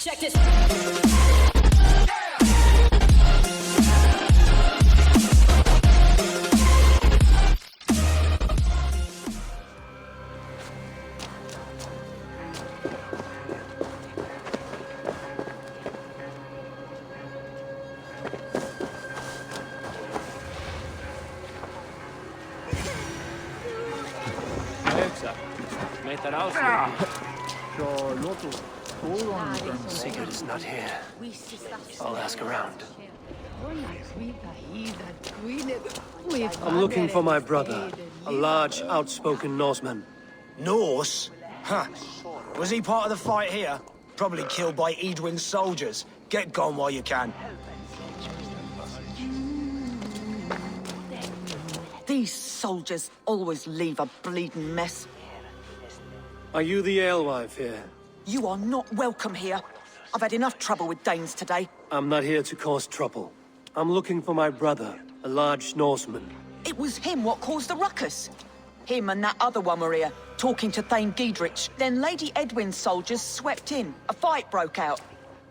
Check this. Sigurd is not here. I'll ask around. I'm looking for my brother, a large, outspoken Norseman. Norse? Huh. Was he part of the fight here? Probably killed by Edwin's soldiers. Get gone while you can. These soldiers always leave a bleeding mess. Are you the alewife here? You are not welcome here. I've had enough trouble with Danes today. I'm not here to cause trouble. I'm looking for my brother, a large Norseman. It was him what caused the ruckus. Him and that other one were here, talking to Thane Giedrich. Then Lady Edwin's soldiers swept in. A fight broke out.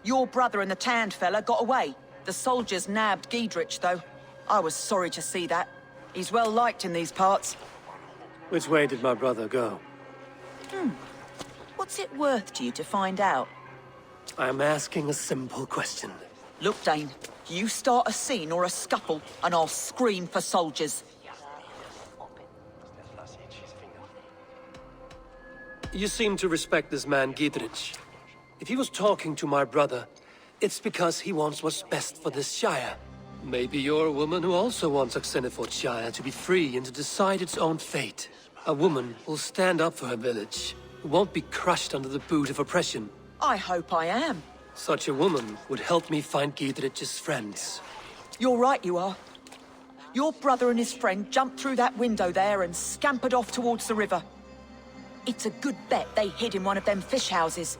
Your brother and the tanned fella got away. The soldiers nabbed Giedrich, though. I was sorry to see that. He's well liked in these parts. Which way did my brother go? What's it worth to you to find out? I'm asking a simple question. Look, Dane, you start a scene or a scuffle, and I'll scream for soldiers. You seem to respect this man, Giedrich. If he was talking to my brother, it's because he wants what's best for this Shire. Maybe you're a woman who also wants Oxenford Shire to be free and to decide its own fate. A woman who'll stand up for her village, who won't be crushed under the boot of oppression. I hope I am. Such a woman would help me find Giedrich's friends. You're right, you are. Your brother and his friend jumped through that window there and scampered off towards the river. It's a good bet they hid in one of them fish houses.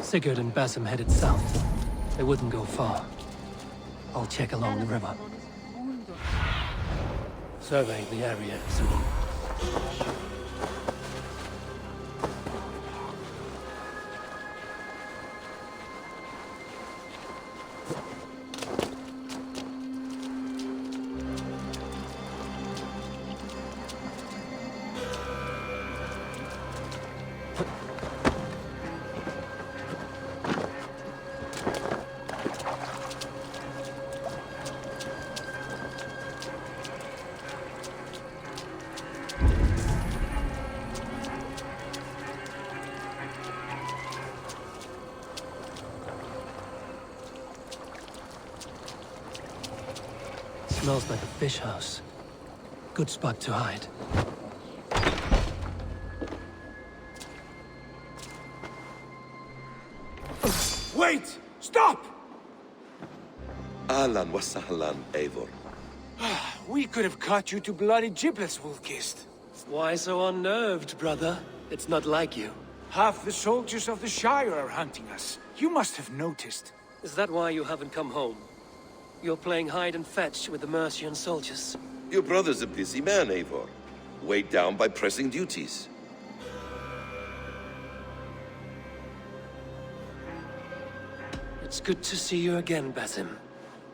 Sigurd and Basim headed south. They wouldn't go far. I'll check along the river. Survey the area soon. Smells like a fish house. Good spot to hide. Wait! Stop! Ahlan wa sahlan, Eivor. We could have cut you to bloody giblets, Wolf-Kissed. Why so unnerved, brother? It's not like you. Half the soldiers of the Shire are hunting us. You must have noticed. Is that why you haven't come home? You're playing hide and fetch with the Mercian soldiers. Your brother's a busy man, Eivor. Weighed down by pressing duties. It's good to see you again, Basim.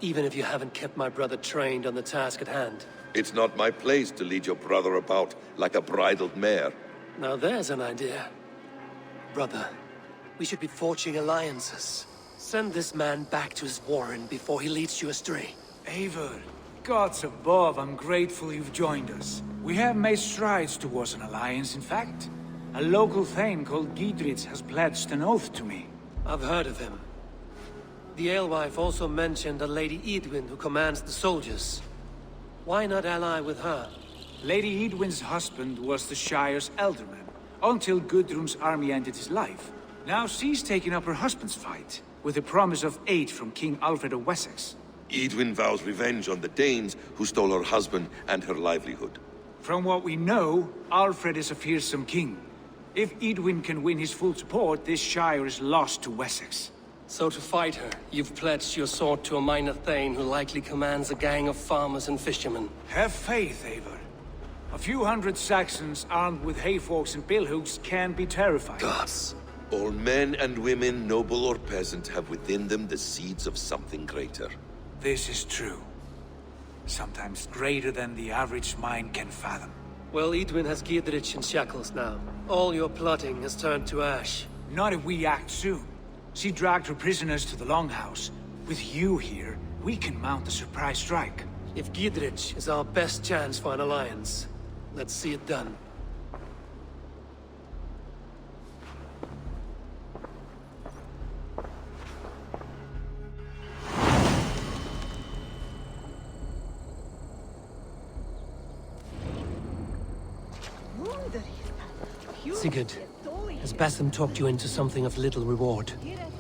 Even if you haven't kept my brother trained on the task at hand. It's not my place to lead your brother about like a bridled mare. Now there's an idea. Brother, we should be forging alliances. Send this man back to his warren before he leads you astray. Eivor, gods above, I'm grateful you've joined us. We have made strides towards an alliance, in fact. A local thane called Giedrich has pledged an oath to me. I've heard of him. The alewife also mentioned a Lady Edwin who commands the soldiers. Why not ally with her? Lady Edwin's husband was the Shire's elderman. until Gudrun's army ended his life. Now she's taking up her husband's fight, with the promise of aid from King Alfred of Wessex. Edwin vows revenge on the Danes who stole her husband and her livelihood. From what we know, Alfred is a fearsome king. If Edwin can win his full support, this shire is lost to Wessex. So to fight her, you've pledged your sword to a minor thane who likely commands a gang of farmers and fishermen. Have faith, Eivor. A few hundred Saxons armed with hayforks and billhooks can be terrifying. Gods. All men and women, noble or peasant, have within them the seeds of something greater. This is true. Sometimes greater than the average mind can fathom. Well, Edwin has Giedrich in shackles now. All your plotting has turned to ash. Not if we act soon. She dragged her prisoners to the Longhouse. With you here, we can mount a surprise strike. If Giedrich is our best chance for an alliance, let's see it done. Sigurd, has Basim talked you into something of little reward?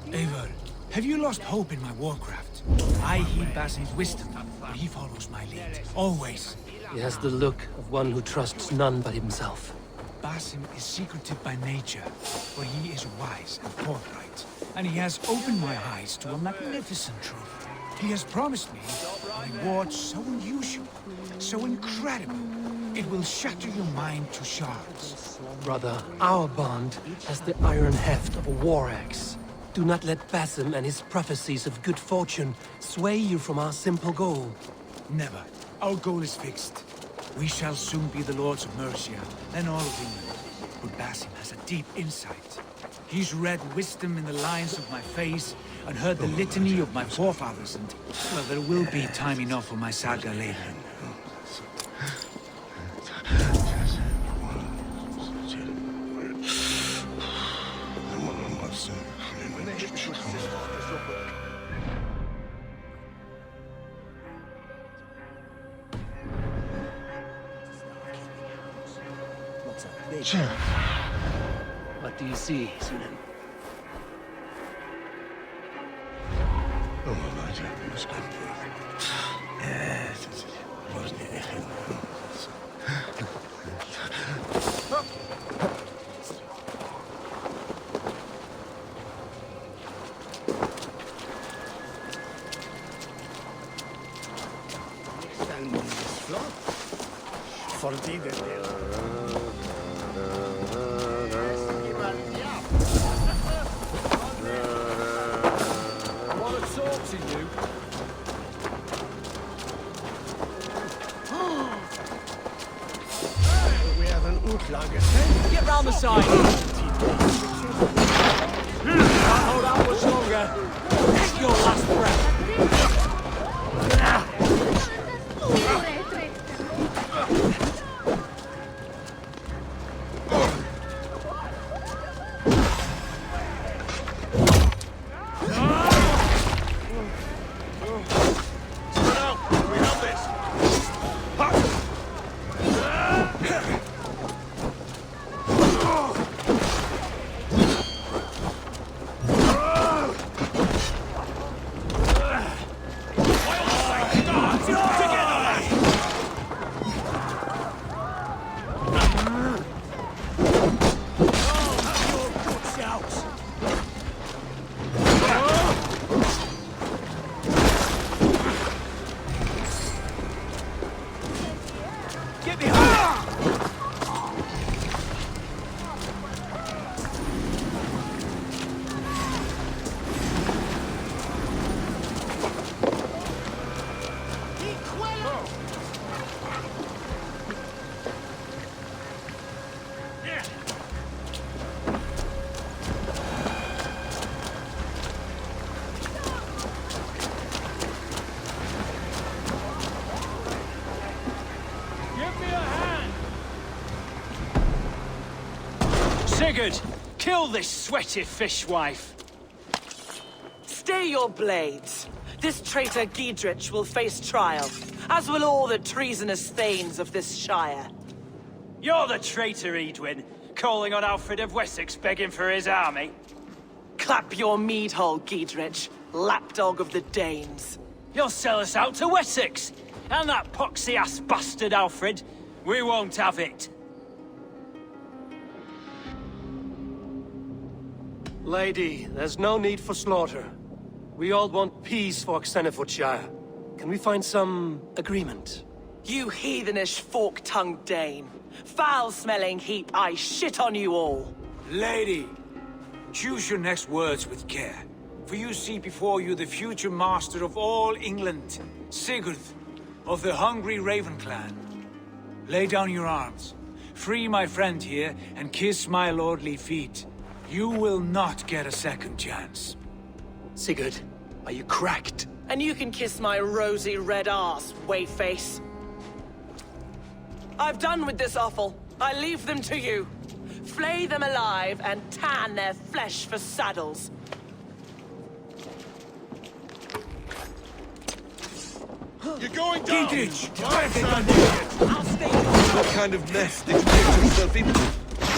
Eivor, have you lost hope in my warcraft? I heed Basim's wisdom, but he follows my lead. Always. He has the look of one who trusts none but himself. Basim is secretive by nature, but he is wise and forthright. And he has opened my eyes to a magnificent truth. He has promised me a reward so unusual, so incredible, it will shatter your mind to shards. Brother, our bond has the iron heft of a war axe. Do not let Basim and his prophecies of good fortune sway you from our simple goal. Never. Our goal is fixed. We shall soon be the lords of Mercia, and all of England. But Basim has a deep insight. He's read wisdom in the lines of my face, and heard the litany of my forefathers, and, well, there will be time enough for my saga later. What do you see, Sunan? Get round the side! Can't hold out much longer. Take your last breath. Sigurd, kill this sweaty fishwife. Stay your blades. This traitor Giedrich will face trial, as will all the treasonous thanes of this shire. You're the traitor, Edwin, calling on Alfred of Wessex begging for his army. Clap your mead hole, Giedrich, lapdog of the Danes. You'll sell us out to Wessex! And that poxy-ass bastard Alfred, we won't have it. Lady, there's no need for slaughter. We all want peace for Xenofordshire. Can we find some agreement? You heathenish fork-tongued Dane. Foul-smelling heap, I shit on you all. Lady, choose your next words with care. For you see before you the future master of all England, Sigurd, of the hungry Raven clan. Lay down your arms. Free my friend here and kiss my lordly feet. You will not get a second chance. Sigurd, are you cracked? And you can kiss my rosy red arse, wayface. I've done with this offal. I leave them to you. Flay them alive and tan their flesh for saddles. You're going down! Giedrich, I'll stay. What kind of mess did you get yourself into?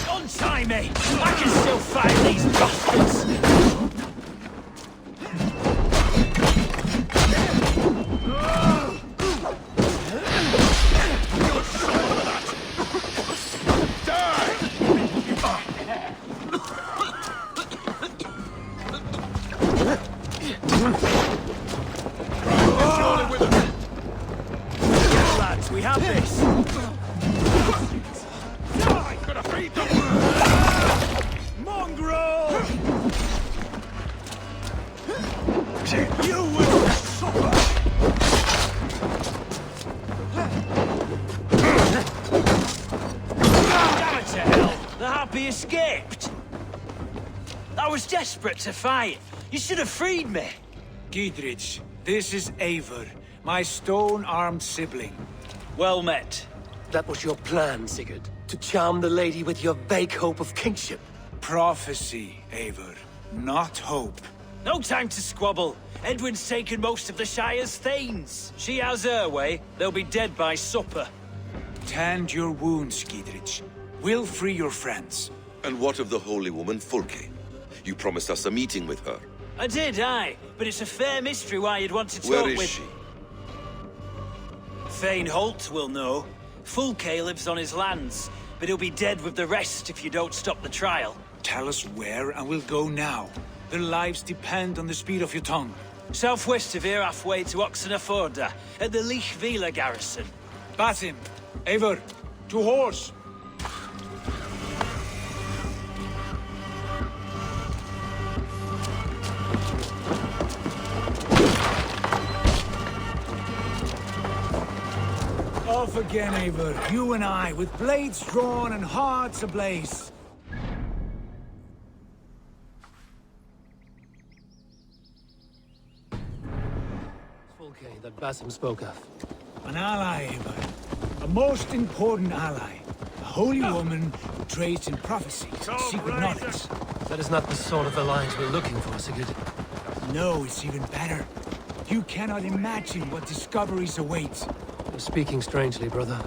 Untie me! I can still fight these bastards! Lads, we have this! Gotta feed them! Mongrel! You will suffer! Damn it to hell! The Happy escaped! I was desperate to fight. You should have freed me. Giedrich, this is Eivor, my stone-armed sibling. Well met. That was your plan, Sigurd. To charm the lady with your vague hope of kingship. Prophecy, Eivor, not hope. No time to squabble. Edwin's taken most of the Shire's thanes. She has her way. They'll be dead by supper. Tend your wounds, Giedrich. We'll free your friends. And what of the holy woman Fulke? You promised us a meeting with her. I did, aye. But it's a fair mystery why you'd want to talk Where with... is she? Thane Holt will know. Fulke lives on his lands, but he'll be dead with the rest if you don't stop the trial. Tell us where and we'll go now. Their lives depend on the speed of your tongue. Southwest of here, halfway to Oxenaforda, at the Lichvila garrison. Basim, Eivor, to horse! Off again, Eivor. You and I, with blades drawn and hearts ablaze. Fulke, that Basim spoke of. An ally, Eivor. A most important ally. A holy woman who trades in prophecy and secret knowledge. That is not the sort of alliance we're looking for, Sigurd. No, it's even better. You cannot imagine what discoveries await. You're speaking strangely, brother.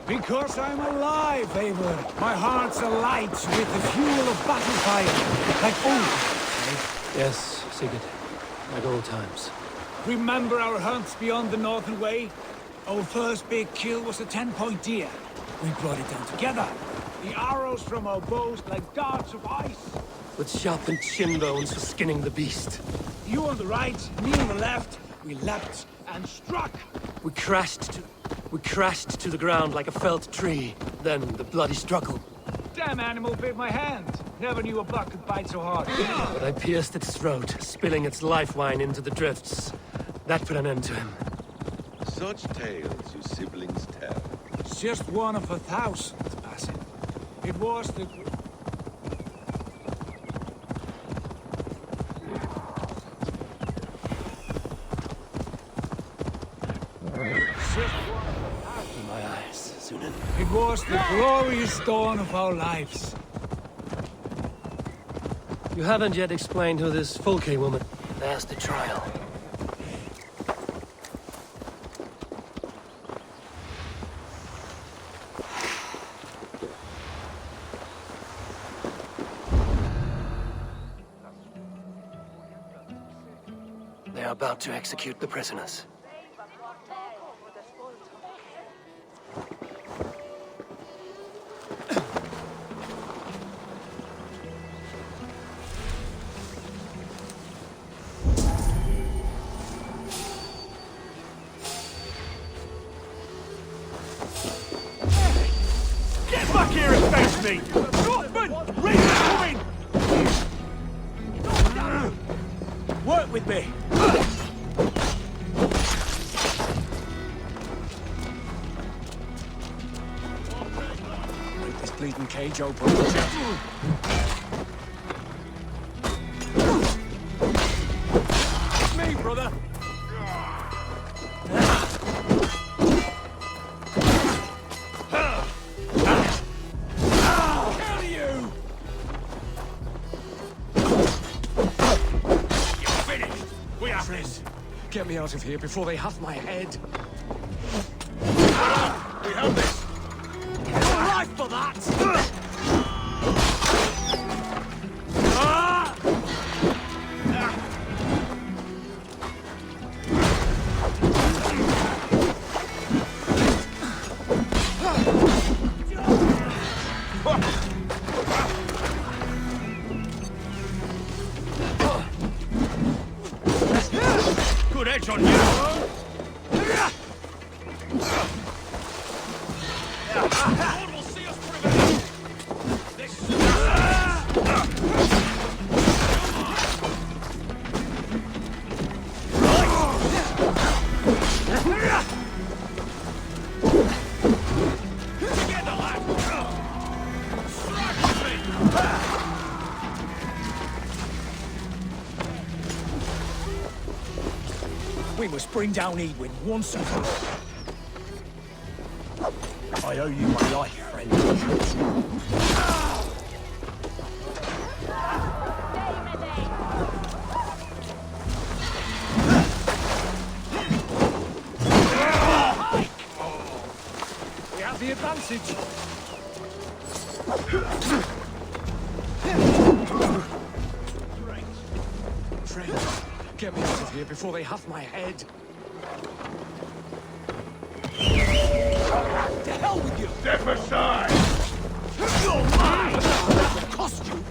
Because I'm alive, Eivor. My heart's alight with the fuel of battle fire. Like old. Yes, Sigurd. Like old times. Remember our hunts beyond the Northern Way? Our first big kill was a 10-point deer. We brought it down together. The arrows from our bows like darts of ice. With sharpened shin bones for skinning the beast. You on the right, me on the left. We leapt and struck. We crashed to the ground like a felled tree. Then the bloody struggle. Damn animal bit my hand. Never knew a buck could bite so hard. But I pierced its throat, spilling its life wine into the drifts. That put an end to him. Such tales you siblings tell. It's just one of 1,000, Basim. It was the... My eyes, Sunan. It was the glorious dawn of our lives. You haven't yet explained who this Fulke woman... There's the trial. about to execute the prisoners. Get back here and face me! Northman! Raiders coming! Work with me! Break this bleeding cage open. Me, brother! Get me out of here before they have my head. We have this. All right for that. Good edge on you. Lord will see us prevail. Together, lad. Strike me. We must bring down Edwin once and for all. I owe you my life, friend. We have the advantage. Friend, get me out of here before they have my head. To hell with you! Step aside! You're mine! That will cost you!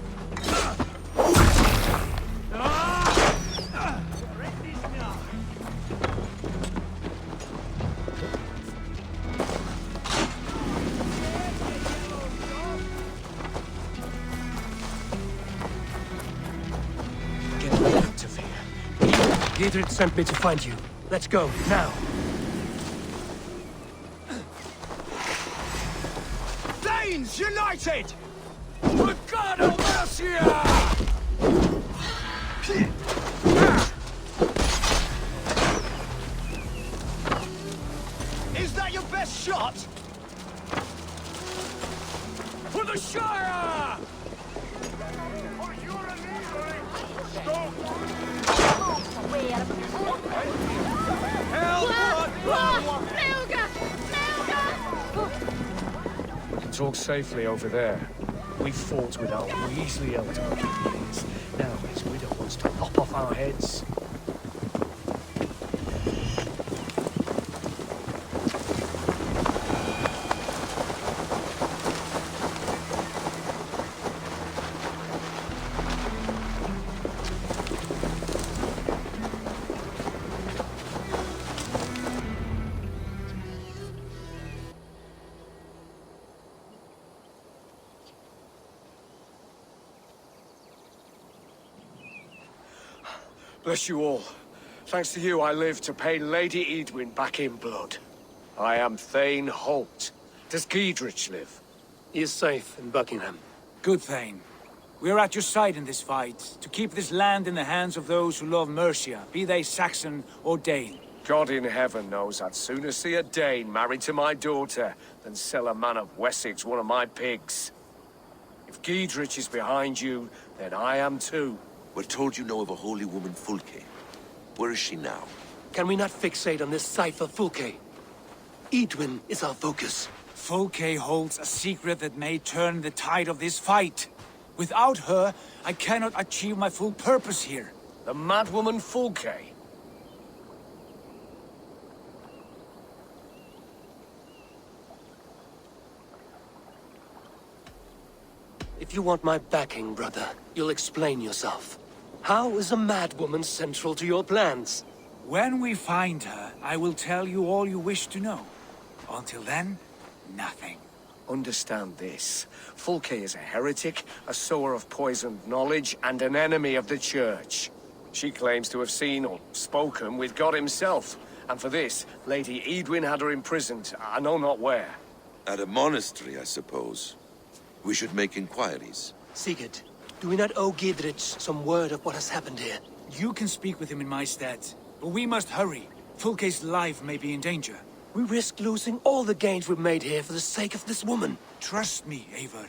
Get me out of here. Gedrid sent me to find you. Let's go, now. Danes united! For God of Mercia! Is that your best shot? For the Shire! We can talk safely over there. We fought with our Weasley elder for years. Now his widow wants to lop off our heads. Bless you all. Thanks to you, I live to pay Lady Edwin back in blood. I am Thane Holt. Does Gedrich live? He is safe in Buckingham. Good, Thane. We are at your side in this fight, to keep this land in the hands of those who love Mercia, be they Saxon or Dane. God in heaven knows I'd sooner see a Dane married to my daughter than sell a man of Wessex one of my pigs. If Gedrich is behind you, then I am too. We're told you know of a holy woman, Fulke. Where is she now? Can we not fixate on this cipher, Fulke? Edwin is our focus. Fulke holds a secret that may turn the tide of this fight. Without her, I cannot achieve my full purpose here. The madwoman Fulke? If you want my backing, brother, you'll explain yourself. How is a madwoman central to your plans? When we find her, I will tell you all you wish to know. Until then, nothing. Understand this. Fulke is a heretic, a sower of poisoned knowledge, and an enemy of the Church. She claims to have seen or spoken with God himself. And for this, Lady Edwin had her imprisoned, I know not where. At a monastery, I suppose. We should make inquiries. Sigurd, do we not owe Gidrich some word of what has happened here? You can speak with him in my stead, but we must hurry. Fulke's life may be in danger. We risk losing all the gains we've made here for the sake of this woman. Trust me, Eivor.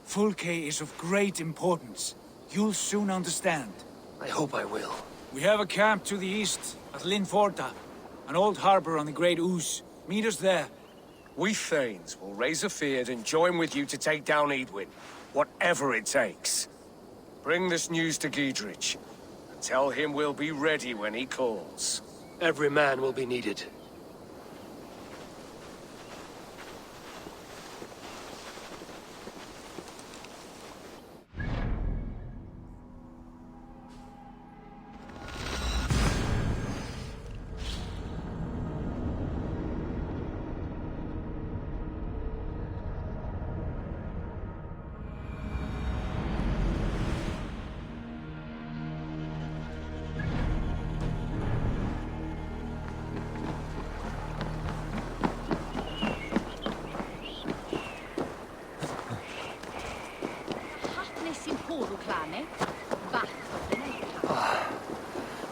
Fulke is of great importance. You'll soon understand. I hope I will. We have a camp to the east, at Linforta. An old harbor on the Great Ouse. Meet us there. We Thanes will raise a feard and join with you to take down Edwin, whatever it takes. Bring this news to Gidrich, and tell him we'll be ready when he calls. Every man will be needed.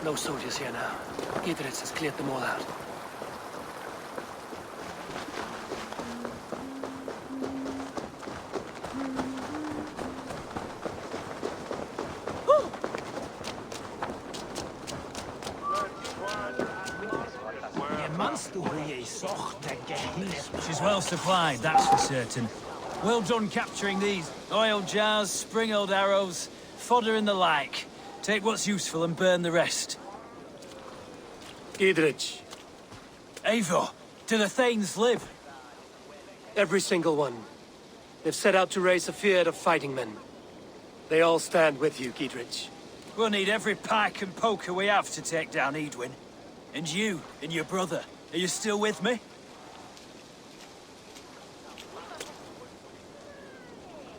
No soldiers here now. Gidrich has cleared them all out. She's well supplied, that's for certain. Well done capturing these. Oil jars, spring-oiled arrows, fodder and the like. Take what's useful and burn the rest. Gidrich. Eivor, do the Thanes live? Every single one. They've set out to raise a fear of fighting men. They all stand with you, Gidrich. We'll need every pike and poker we have to take down Edwin. And you, and your brother, are you still with me?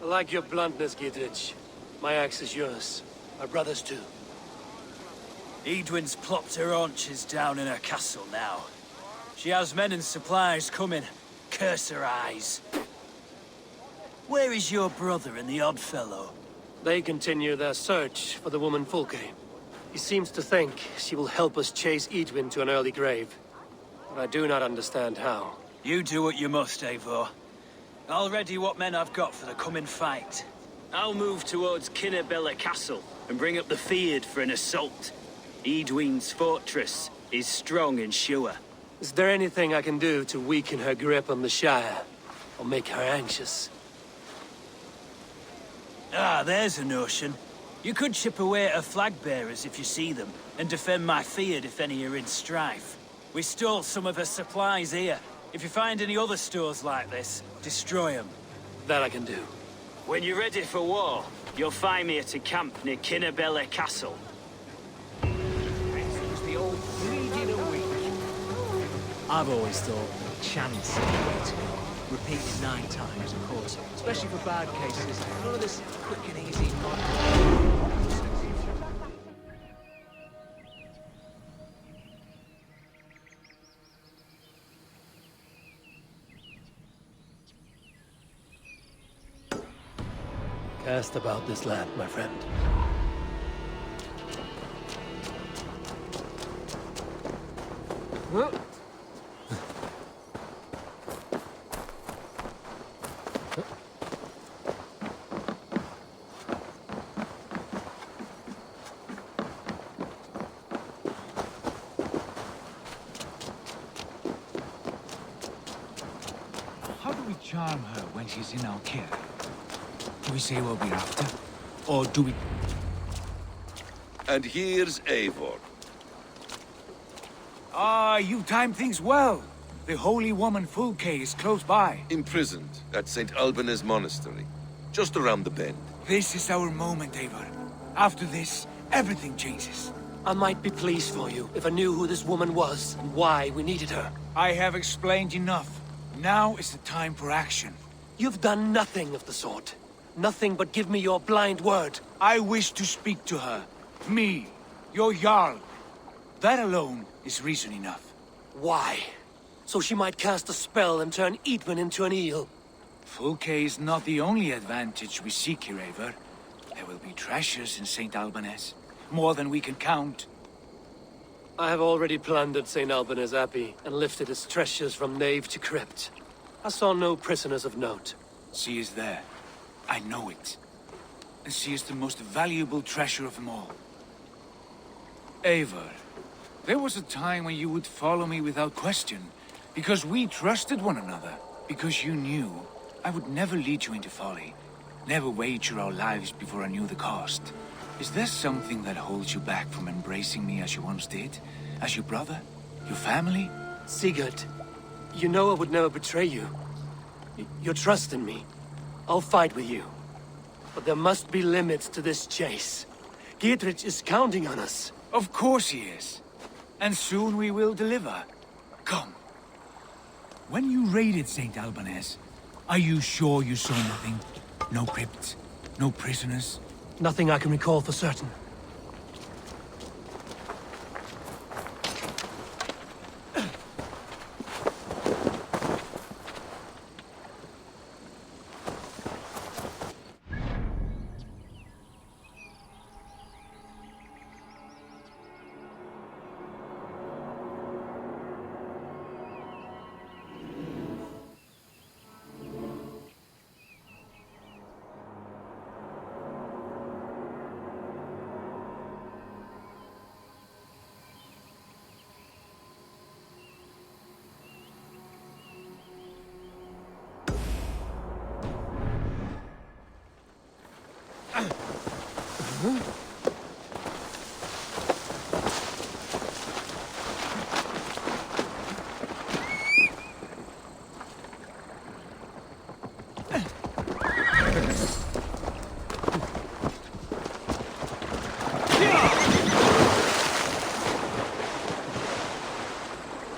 I like your bluntness, Gidrich. My axe is yours. My brother's too. Edwin's plopped her haunches down in her castle now. She has men and supplies coming. Curse her eyes. Where is your brother and the odd fellow? They continue their search for the woman Fulke. He seems to think she will help us chase Edwin to an early grave. But I do not understand how. You do what you must, Eivor. I'll ready what men I've got for the coming fight. I'll move towards Kinnabella Castle and bring up the feared for an assault. Edwin's fortress is strong and sure. Is there anything I can do to weaken her grip on the Shire? Or make her anxious? Ah, there's a notion. You could chip away at her flag bearers if you see them, and defend my feared if any are in strife. We stole some of her supplies here. If you find any other stores like this, destroy them. That I can do. When you're ready for war, you'll find me at a camp near Kinnabella Castle. I've always thought chance is the way to go. Repeated 9 times, of course. Especially for bad cases. None of this quick and easy. Cast about this land, my friend. How do we charm her when she's in our care? Do we say what we're after? Or do we... And here's Eivor. Ah, you timed things well. The holy woman Fulke is close by. Imprisoned at St. Alban's Monastery. just around the bend. This is our moment, Eivor. After this, everything changes. I might be pleased for you if I knew who this woman was and why we needed her. I have explained enough. Now is the time for action. You've done nothing of the sort. Nothing but give me your blind word. I wish to speak to her. Me, your Jarl. That alone is reason enough. Why? So she might cast a spell and turn Eadwyn into an eel. Fulke is not the only advantage we seek here, Eivor. There will be treasures in St. Albanese. More than we can count. I have already plundered St. Albanese Abbey and lifted its treasures from nave to crypt. I saw no prisoners of note. She is there. I know it. And she is the most valuable treasure of them all. Eivor, there was a time when you would follow me without question, because we trusted one another, because you knew I would never lead you into folly, never wager our lives before I knew the cost. Is there something that holds you back from embracing me as you once did? As your brother? Your family? Sigurd, you know I would never betray you. Your trust in me. I'll fight with you. But there must be limits to this chase. Dietrich is counting on us. Of course he is. And soon we will deliver. Come. When you raided St. Albanese, are you sure you saw nothing? No crypts? No prisoners? Nothing I can recall for certain.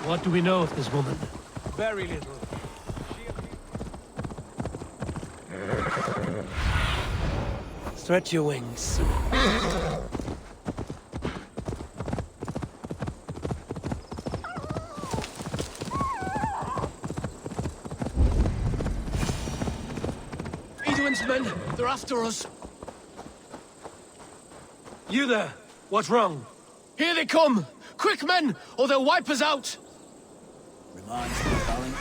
What do we know of this woman? Very little. Stretch your wings. Edwin's men, they're after us. You there, what's wrong? Here they come! Quick, men, or they'll wipe us out! Reminds me, darling.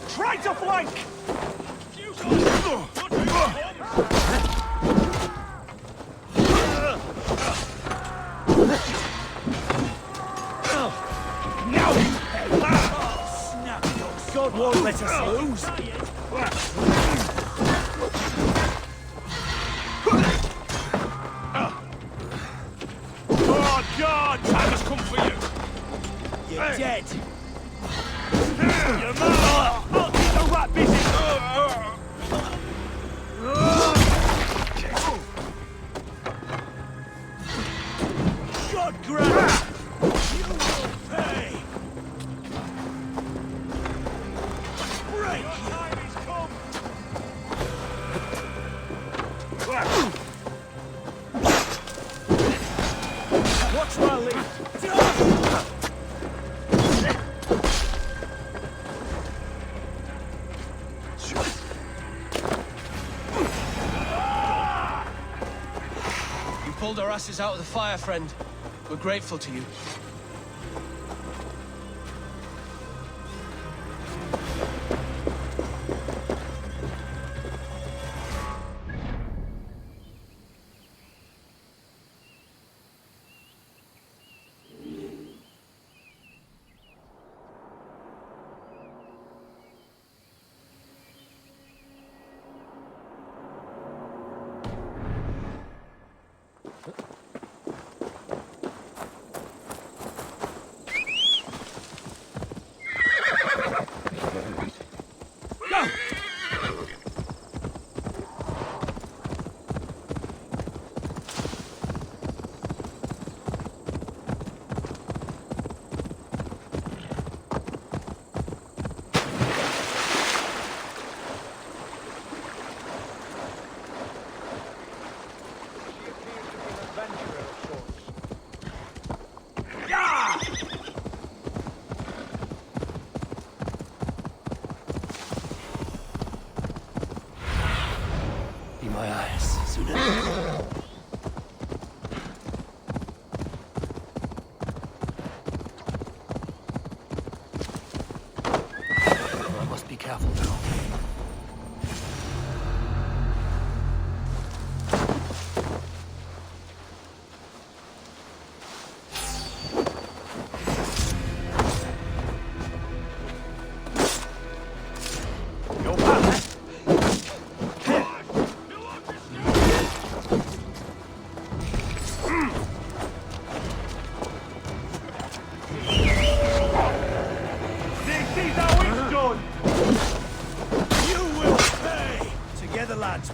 Try to flank! Now you snap! God won't let us lose! Oh God! Time has come for you! You're dead! Your mouth! I'll keep the rat busy! God grab! You will pay! Break! Your time has come! Watch my lead! You pulled our asses out of the fire, friend. We're grateful to you. my eyes, Sunan. I must be careful now.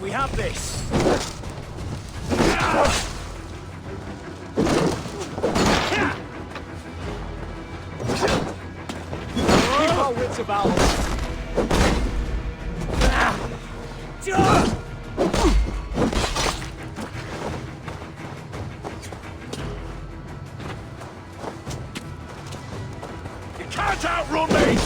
We have this! Keep our wits about us! You can't outrun me!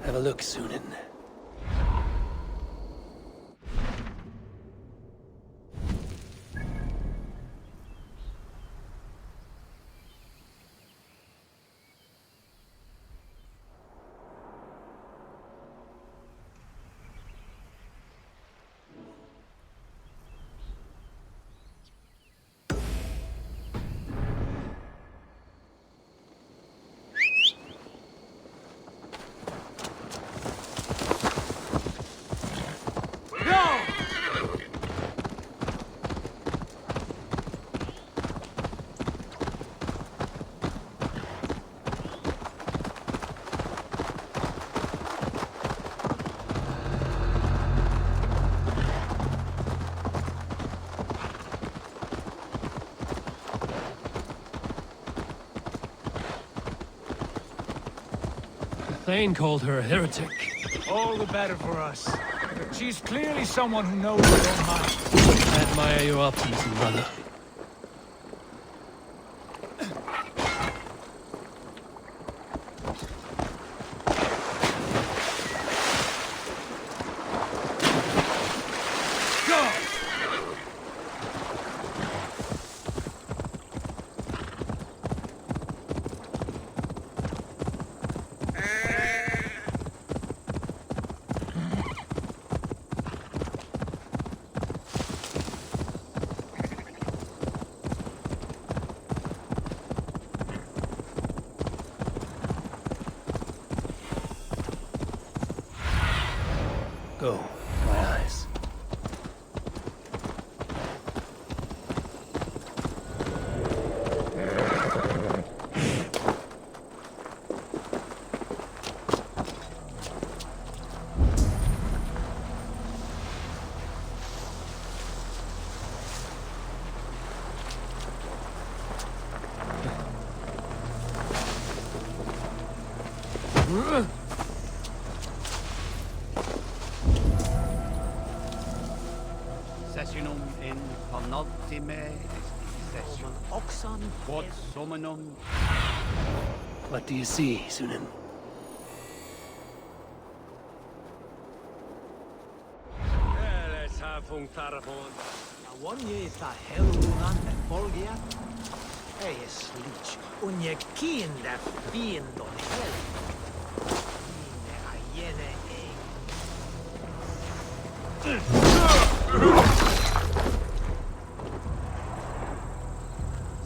Have a look, Sunan. Thane called her a heretic. All the better for us. She's clearly someone who knows her own mind. I admire your optimism, brother. Go, my eyes. Sessionum in penultime session. Oxon. Quod summonum. What do you see, Sunan? Let's have fun tarafon. One year is a hell and Bolgia. Ei slič, unje kinda fiendon hel. Mine ajene ei.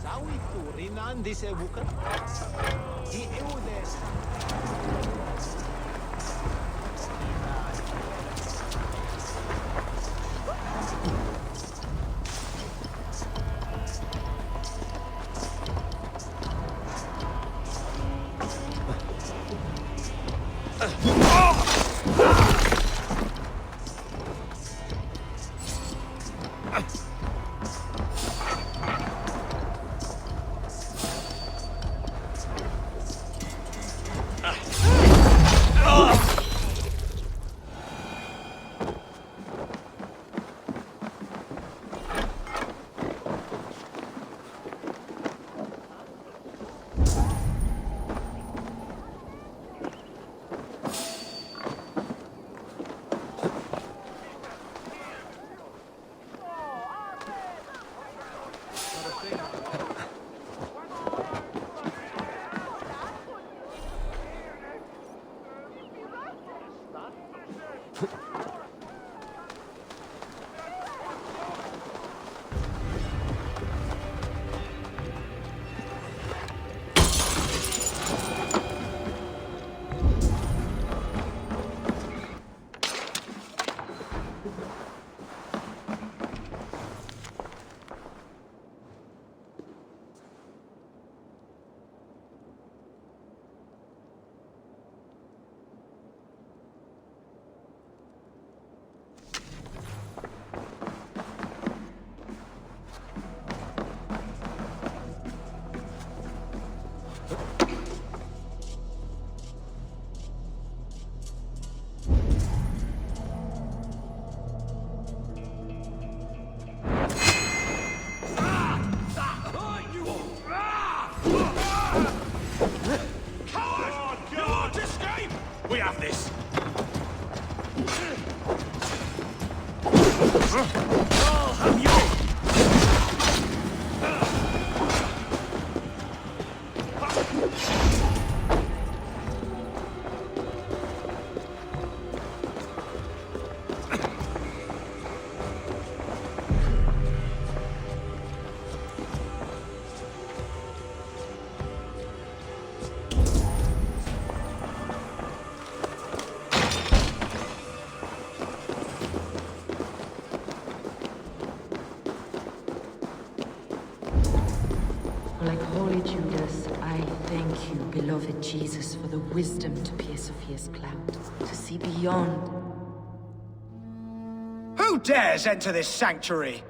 Sawi turinan dise bukan? Di eudes. Like Holy Judas, I thank you, beloved Jesus, for the wisdom to pierce Sophia's cloud, to see beyond. Who dares enter this sanctuary?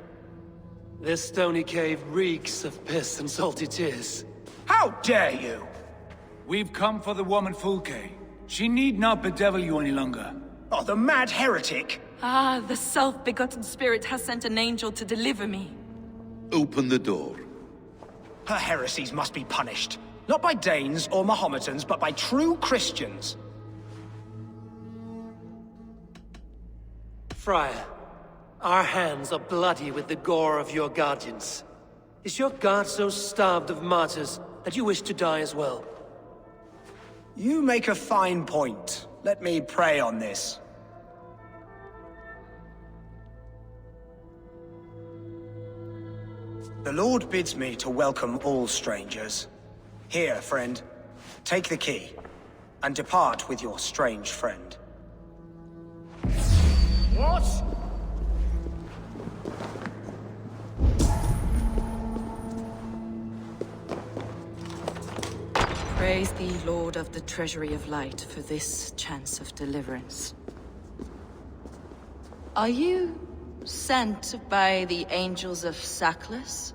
This stony cave reeks of piss and salty tears. How dare you? We've come for the woman Fulke. She need not bedevil you any longer. Oh, the mad heretic! Ah, the self-begotten spirit has sent an angel to deliver me. Open the door. Her heresies must be punished. Not by Danes or Mohammedans, but by true Christians. Friar, our hands are bloody with the gore of your guardians. Is your god so starved of martyrs that you wish to die as well? You make a fine point. Let me pray on this. The Lord bids me to welcome all strangers. Here, friend, take the key, and depart with your strange friend. What? Praise thee, Lord of the Treasury of Light, for this chance of deliverance. Are you sent by the angels of Saklas?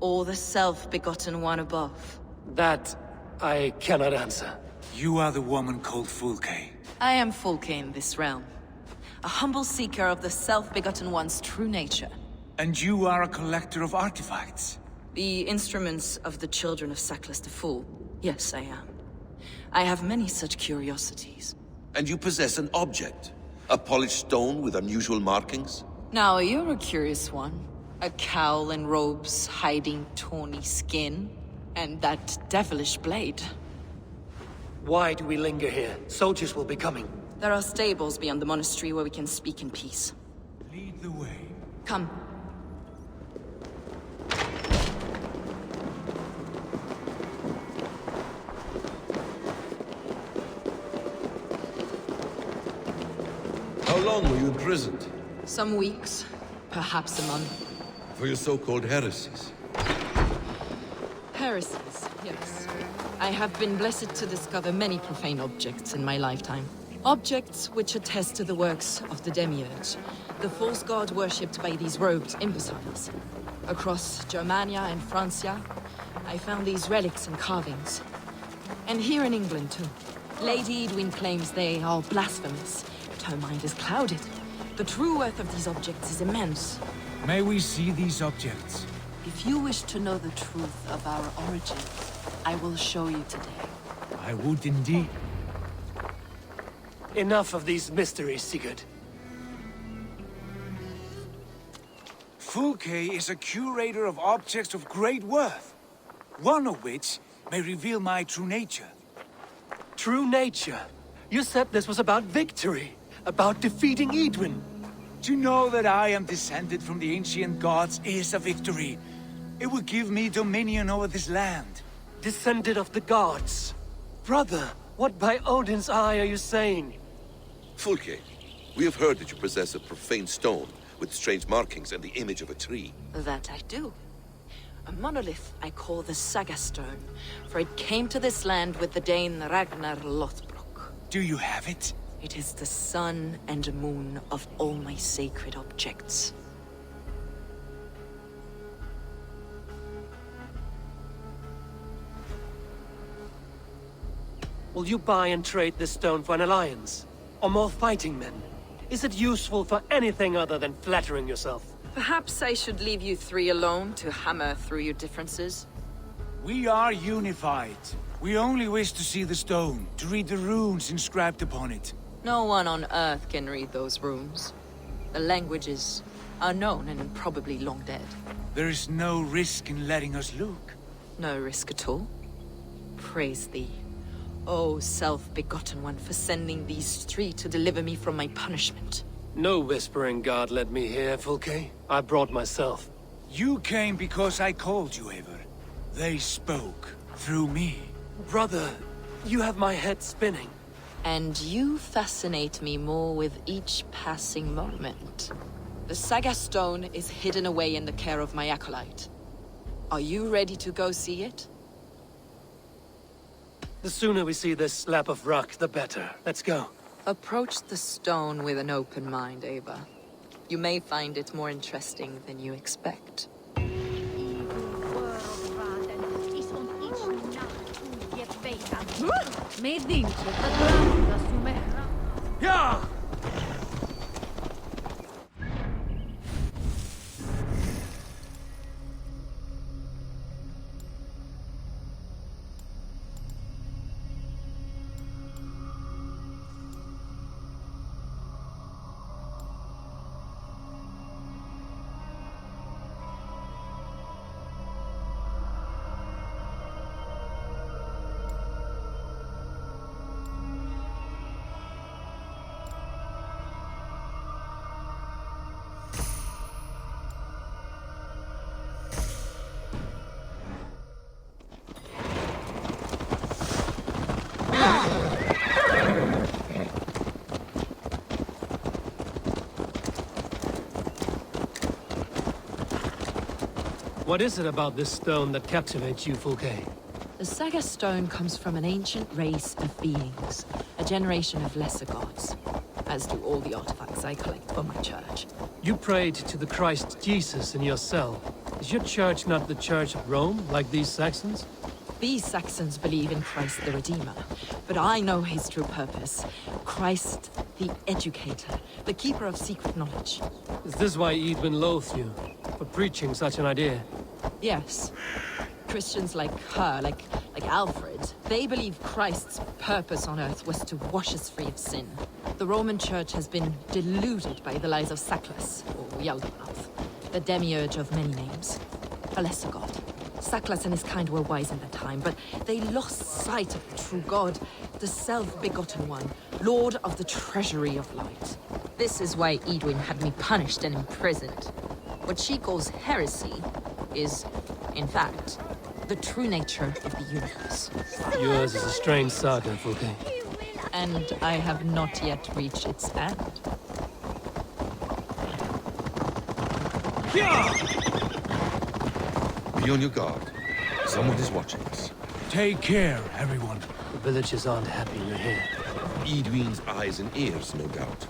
Or the self-begotten one above? That I cannot answer. You are the woman called Fulke. I am Fulke in this realm. A humble seeker of the self-begotten one's true nature. And you are a collector of artifacts? The instruments of the children of Saklas the Fool. Yes, I am. I have many such curiosities. And you possess an object? A polished stone with unusual markings? Now, you're a curious one. A cowl and robes hiding tawny skin, and that devilish blade. Why do we linger here? Soldiers will be coming. There are stables beyond the monastery where we can speak in peace. Lead the way. Come. How long were you imprisoned? Some weeks, perhaps a month. For your so-called heresies? Heresies, yes. I have been blessed to discover many profane objects in my lifetime. Objects which attest to the works of the Demiurge, the false god worshipped by these robed imbeciles. Across Germania and Francia, I found these relics and carvings. And here in England, too. Lady Edwin claims they are blasphemous, but her mind is clouded. The true worth of these objects is immense. May we see these objects? If you wish to know the truth of our origins, I will show you today. I would indeed. Enough of these mysteries, Sigurd. Fulke is a curator of objects of great worth, one of which may reveal my true nature. True nature? You said this was about victory, about defeating Edwin. To know that I am descended from the ancient gods is a victory. It will give me dominion over this land. Descended of the gods? Brother, what by Odin's eye are you saying? Fulke, we have heard that you possess a profane stone with strange markings and the image of a tree. That I do. A monolith I call the Saga Stone, for it came to this land with the Dane Ragnar Lothbrok. Do you have it? It is the sun and moon of all my sacred objects. Will you buy and trade this stone for an alliance? Or more fighting men? Is it useful for anything other than flattering yourself? Perhaps I should leave you three alone to hammer through your differences? We are unified. We only wish to see the stone, to read the runes inscribed upon it. No one on Earth can read those runes. The languages are known and probably long dead. There is no risk in letting us look. No risk at all. Praise thee, O self-begotten one, for sending these three to deliver me from my punishment. No whispering god led me here, Fulke. I brought myself. You came because I called you, Eivor. They spoke through me. Brother, you have my head spinning. And you fascinate me more with each passing moment. The Saga Stone is hidden away in the care of my acolyte. Are you ready to go see it? The sooner we see this slab of rock, the better. Let's go. Approach the stone with an open mind, Eivor. You may find it more interesting than you expect. Yeah! What is it about this stone that captivates you, Fulke? The Saga Stone comes from an ancient race of beings, a generation of lesser gods, as do all the artifacts I collect for my church. You prayed to the Christ Jesus in your cell. Is your church not the Church of Rome, like these Saxons? These Saxons believe in Christ the Redeemer, but I know his true purpose. Christ the Educator, the keeper of secret knowledge. Is this why Edwin loathed you? For preaching such an idea? Yes. Christians like her, like Alfred, they believe Christ's purpose on earth was to wash us free of sin. The Roman Church has been deluded by the lies of Sackless, or Yaldabaoth. The demiurge of many names. A lesser god. Saklas and his kind were wise in their time, but they lost sight of the true god, the self-begotten one, lord of the treasury of light. This is why Edwin had me punished and imprisoned. What she calls heresy is, in fact, the true nature of the universe. Yours is a strange saga, Fulke. And I have not yet reached its end. Be on your guard. Someone is watching us. Take care, everyone. The villagers aren't happy you're here. Edwin's eyes and ears, no doubt.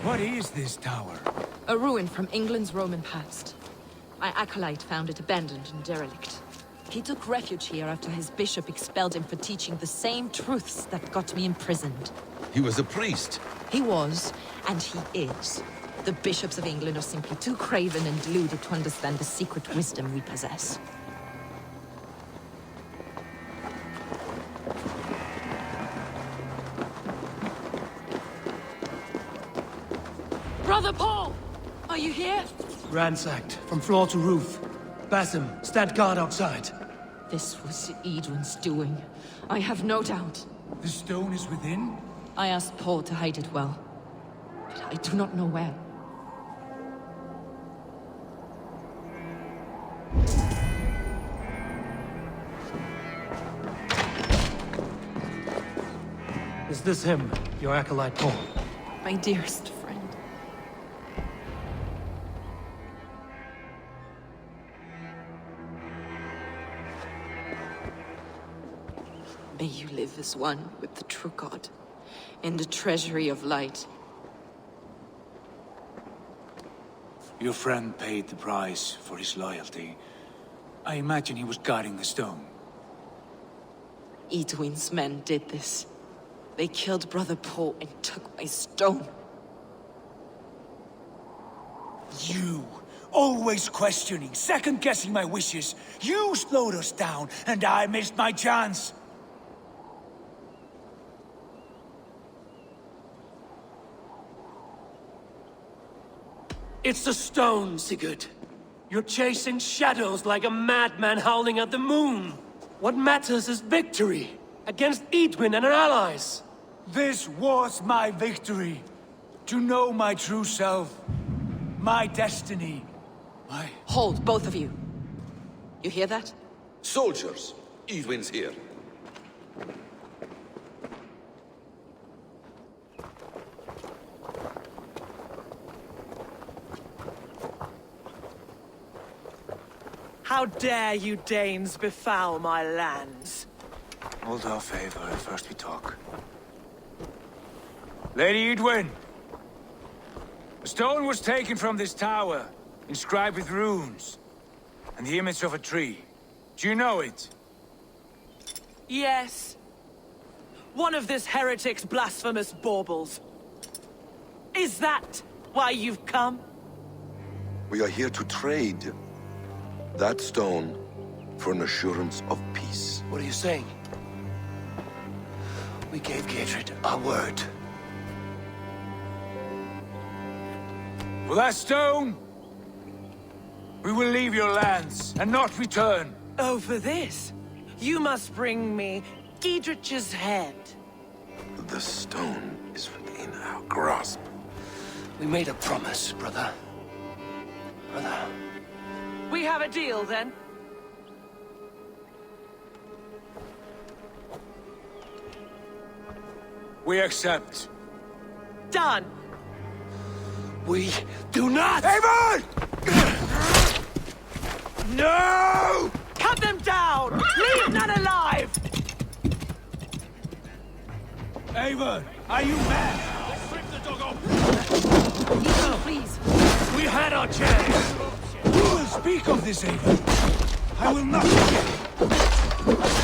What is this tower? A ruin from England's Roman past. My acolyte found it abandoned and derelict. He took refuge here after his bishop expelled him for teaching the same truths that got me imprisoned. He was a priest. He was, and he is. The bishops of England are simply too craven and deluded to understand the secret wisdom we possess. Brother Paul! Are you here? Ransacked, from floor to roof. Basim, stand guard outside. This was Edwin's doing. I have no doubt. The stone is within? I asked Paul to hide it well, but I do not know where. Is this him, your acolyte Paul? My dearest friend. May you live as one with the true God, in the treasury of light. Your friend paid the price for his loyalty. I imagine he was guarding the stone. Edwin's men did this. They killed Brother Paul and took my stone. You! Always questioning, second-guessing my wishes. You slowed us down, and I missed my chance. It's the stone, Sigurd. You're chasing shadows like a madman howling at the moon. What matters is victory against Edwin and her allies. This was my victory. To know my true self. My destiny. My... Hold, both of you. You hear that? Soldiers, Edwin's here. How dare you Danes befoul my lands? Hold our favor, first we talk. Lady Edwin! A stone was taken from this tower, inscribed with runes, and the image of a tree. Do you know it? Yes. One of this heretic's blasphemous baubles. Is that why you've come? We are here to trade that stone for an assurance of peace. What are you saying? We gave Gatred our word. For that stone, we will leave your lands and not return. Oh, for this? You must bring me Giedrich's head. The stone is within our grasp. We made a promise, brother. Brother. We have a deal, then? We accept. Done! We do not! Avon! No! Cut them down! Leave none alive! Avon, are you mad? Ethan, please! We had our chance! We will speak of this, Avon. I will not forget.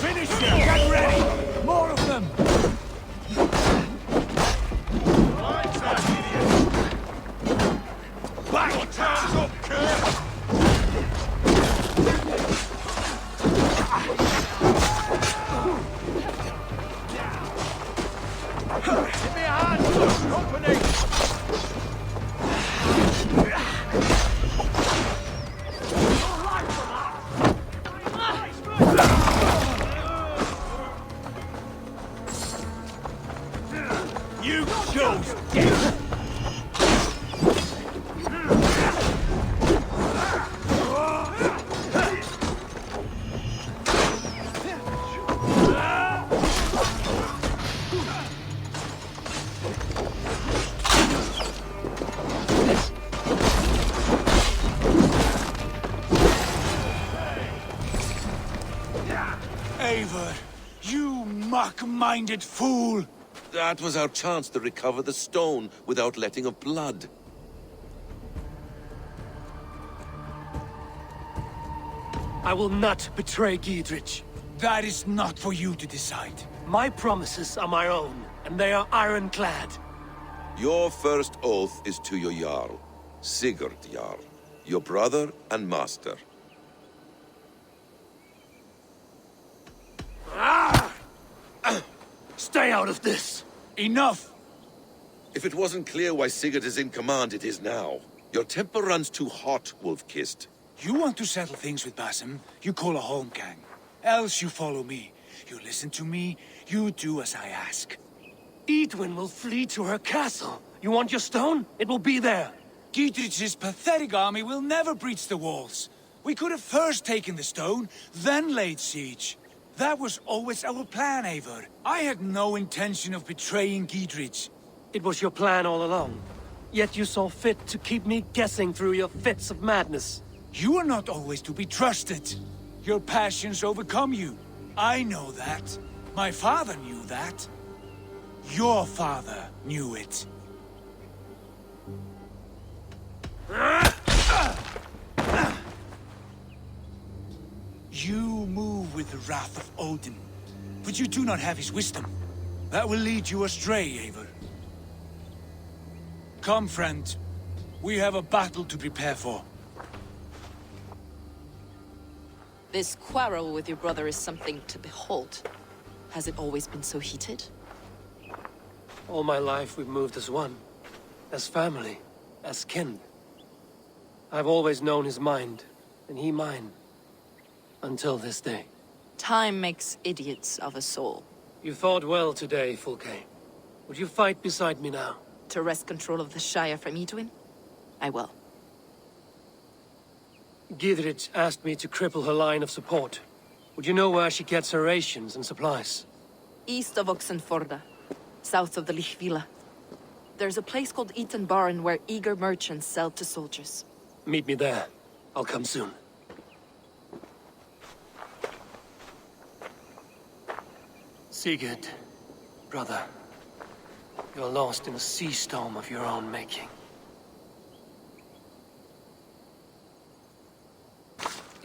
Finish them! Get ready! More of them! Back! Hands up, Kurt! Give me a hand! Company! You chose it! Eivor, you muck-minded fool! That was our chance to recover the stone without letting of blood. I will not betray Giedrich. That is not for you to decide. My promises are my own, and they are ironclad. Your first oath is to your Jarl, Sigurd Jarl, your brother and master. Stay out of this! Enough! If it wasn't clear why Sigurd is in command, it is now. Your temper runs too hot, Wolf-Kissed. You want to settle things with Basim, you call a holmgang. Else you follow me. You listen to me, you do as I ask. Edwin will flee to her castle. You want your stone? It will be there. Giedrich's pathetic army will never breach the walls. We could have first taken the stone, then laid siege. That was always our plan, Eivor. I had no intention of betraying Giedrich. It was your plan all along. Yet you saw fit to keep me guessing through your fits of madness. You are not always to be trusted. Your passions overcome you. I know that. My father knew that. Your father knew it. You move with the wrath of Odin, but you do not have his wisdom. That will lead you astray, Eivor. Come, friend. We have a battle to prepare for. This quarrel with your brother is something to behold. Has it always been so heated? All my life we've moved as one. As family. As kin. I've always known his mind, and he mine. Until this day. Time makes idiots of us all. You fought well today, Fulke. Would you fight beside me now? To wrest control of the Shire from Edwin? I will. Giedrich asked me to cripple her line of support. Would you know where she gets her rations and supplies? East of Oxenforda, south of the Lichvila. There's a place called Eaton Barn where eager merchants sell to soldiers. Meet me there. I'll come soon. Sigurd, brother, you're lost in a sea storm of your own making.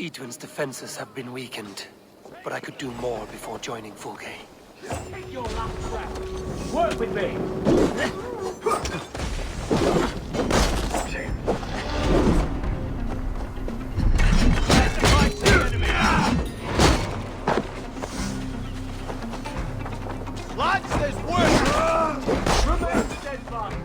Edwin's defenses have been weakened, but I could do more before joining Fulke. Your last round. Work with me! Lads, there's work! Remain steadfast!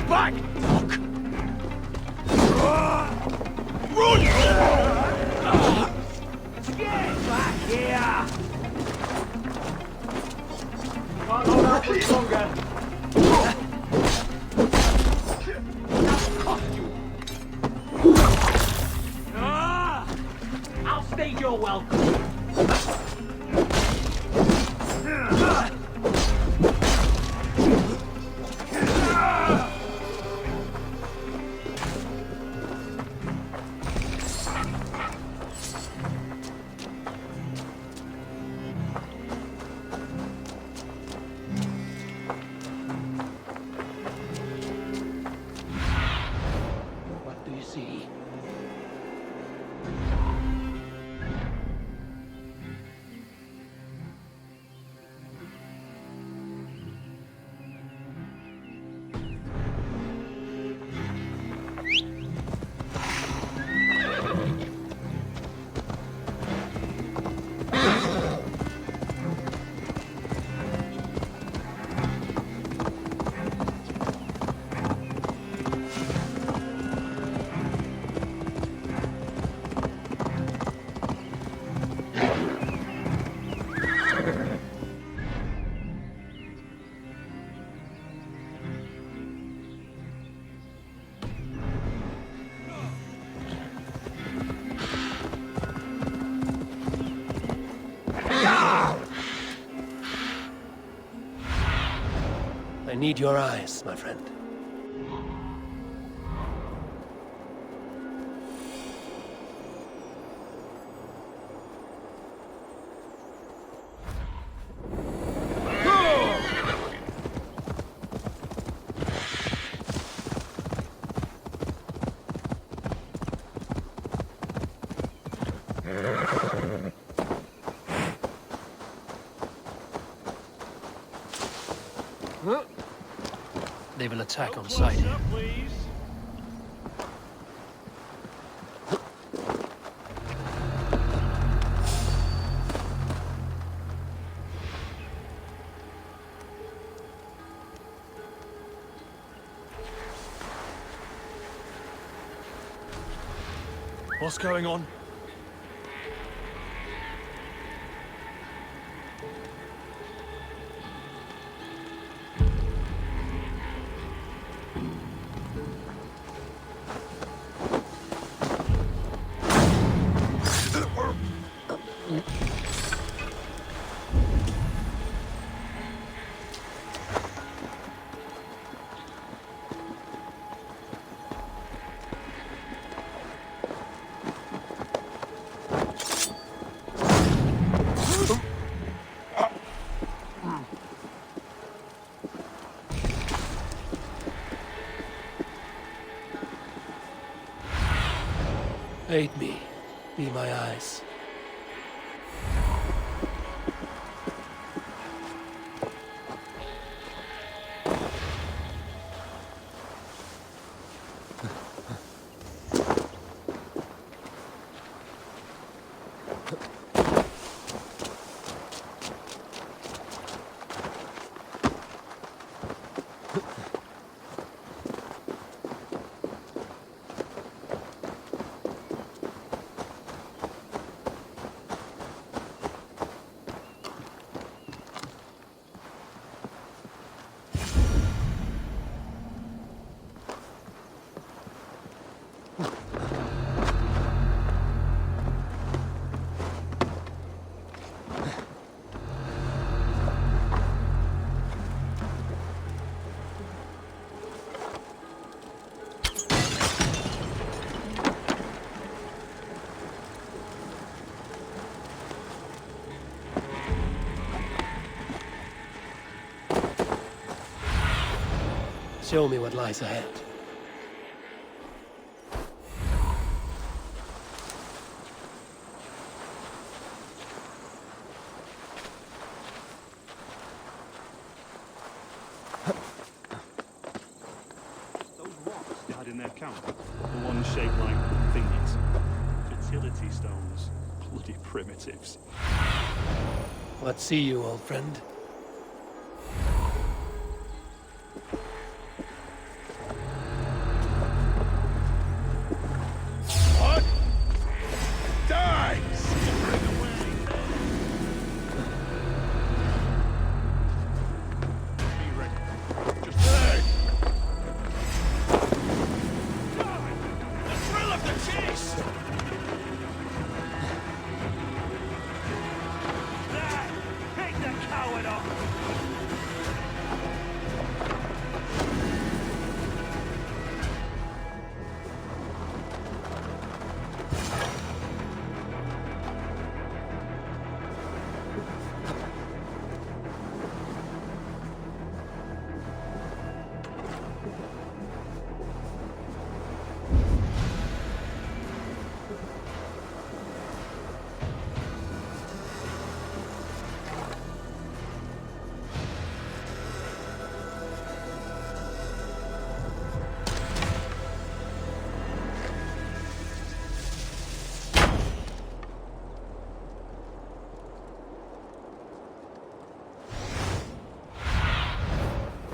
Back! Run! Get back here! Can't hold out much longer. That'll cost you. I'll state your welcome. need your eyes, my friend. They will attack on sight. What's going on? Aid me. Be my eyes. Show me what lies ahead. Those rocks they had in their camp, the ones shaped like thingies. Fertility stones. Bloody primitives. What see you, old friend?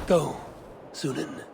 Go, Sunan.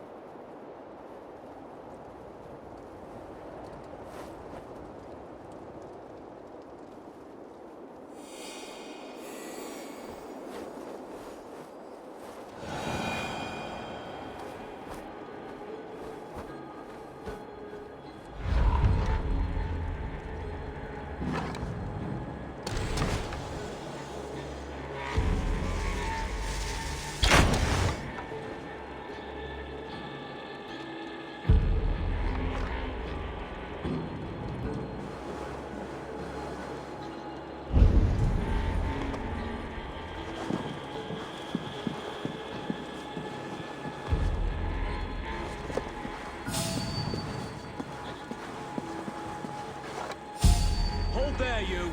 there, you!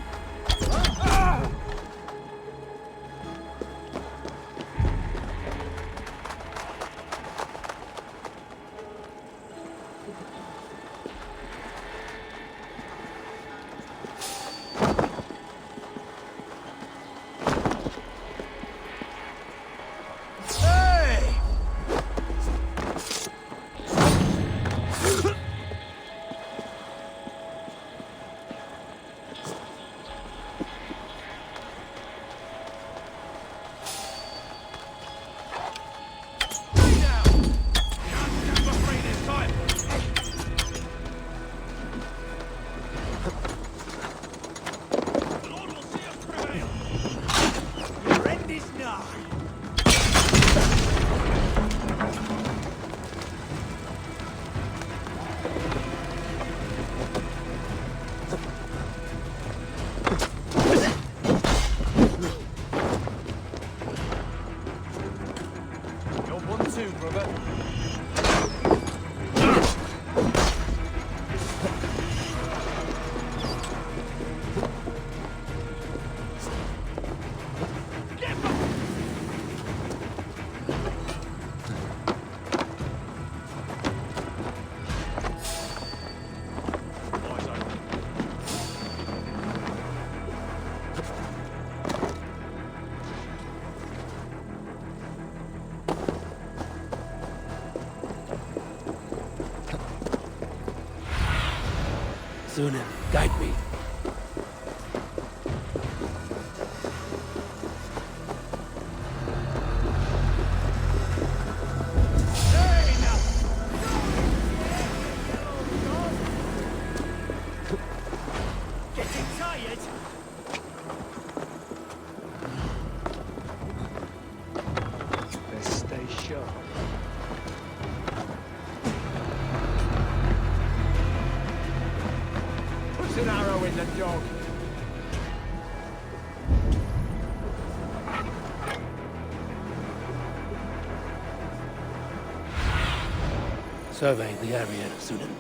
Sunan, guide me. Getting tired? Best stay sharp. Put an arrow in the dog. Survey the area, Sunan.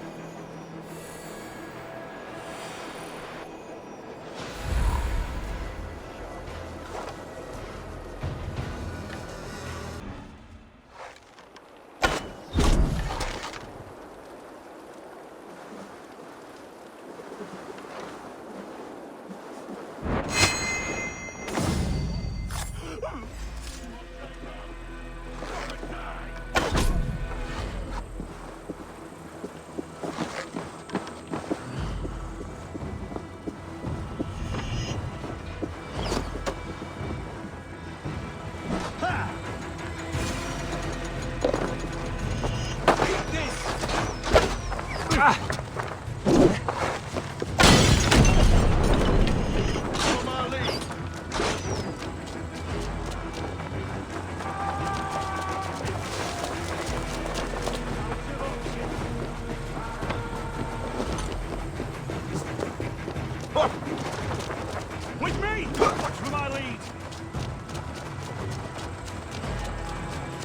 With me! Watch for my lead!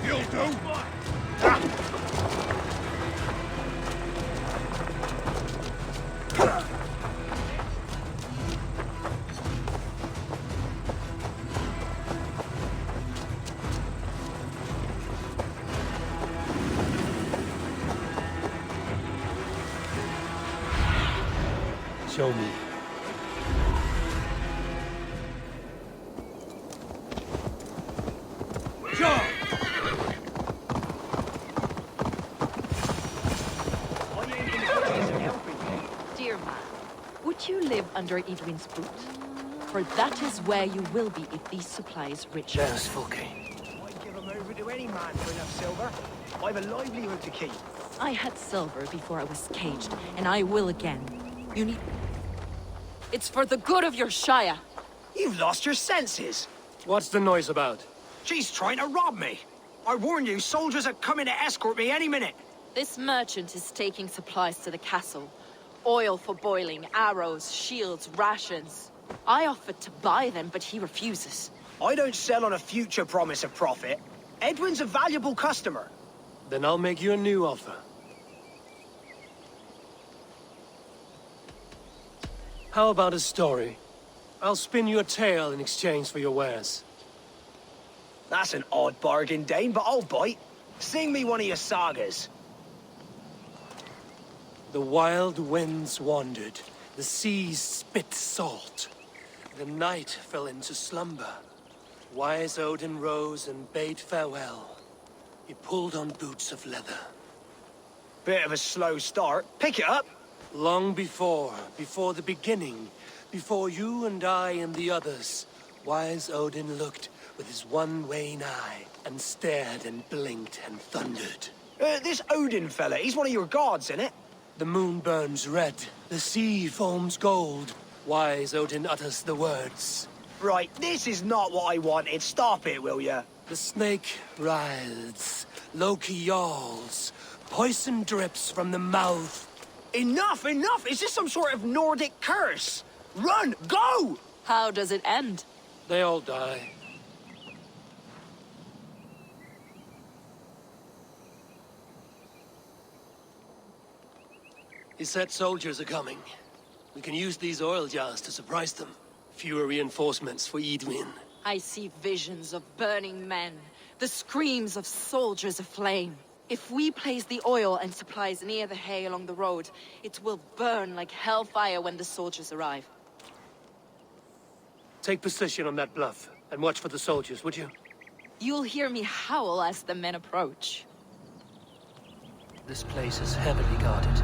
You'll do! Show me. Dear man, would you live under Edwin's boot? For that is where you will be if these supplies reach us. There's Fulke. I'd give 'em over to any man for enough silver. I've a livelihood to keep. I had silver before I was caged, and I will again. You need... It's for the good of your Shire. You've lost your senses. What's the noise about? She's trying to rob me. I warn you, soldiers are coming to escort me any minute. This merchant is taking supplies to the castle. Oil for boiling, arrows, shields, rations. I offered to buy them, but he refuses. I don't sell on a future promise of profit. Edwin's a valuable customer. Then I'll make you a new offer. How about a story? I'll spin you a tale in exchange for your wares. That's an odd bargain, Dane, but I'll bite. Sing me one of your sagas. The wild winds wandered, the seas spit salt. The night fell into slumber. Wise Odin rose and bade farewell. He pulled on boots of leather. Bit of a slow start. Pick it up. Long before the beginning, before you and I and the others, Wise Odin looked with his one wan eye and stared and blinked and thundered. This Odin fella, he's one of your gods, innit? The moon burns red, the sea foams gold. Wise Odin utters the words. Right, this is not what I wanted. Stop it, will ya? The snake writhes, Loki yawls, poison drips from the mouth. Enough, enough! Is this some sort of Nordic curse? Run! Go! How does it end? They all die. He said soldiers are coming. We can use these oil jars to surprise them. Fewer reinforcements for Edwin. I see visions of burning men, the screams of soldiers aflame. If we place the oil and supplies near the hay along the road, it will burn like hellfire when the soldiers arrive. Take position on that bluff, and watch for the soldiers, would you? You'll hear me howl as the men approach. This place is heavily guarded.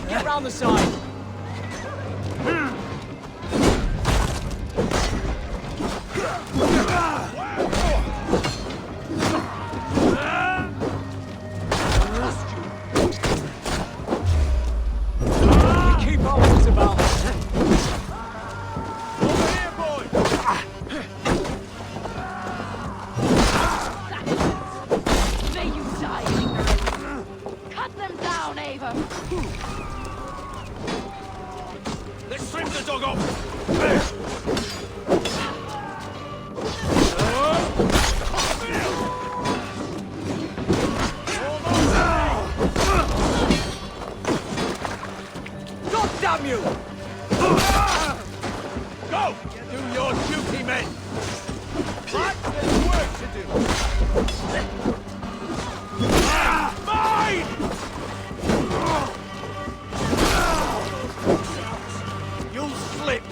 Get round the side. Keep on what it's about. Over here, boy. May you die, ignorant. Cut them down, Ava. Let's trim the dog off! God damn you! Go! Do your duty, men! But there's work to do! Mine! You'll slip!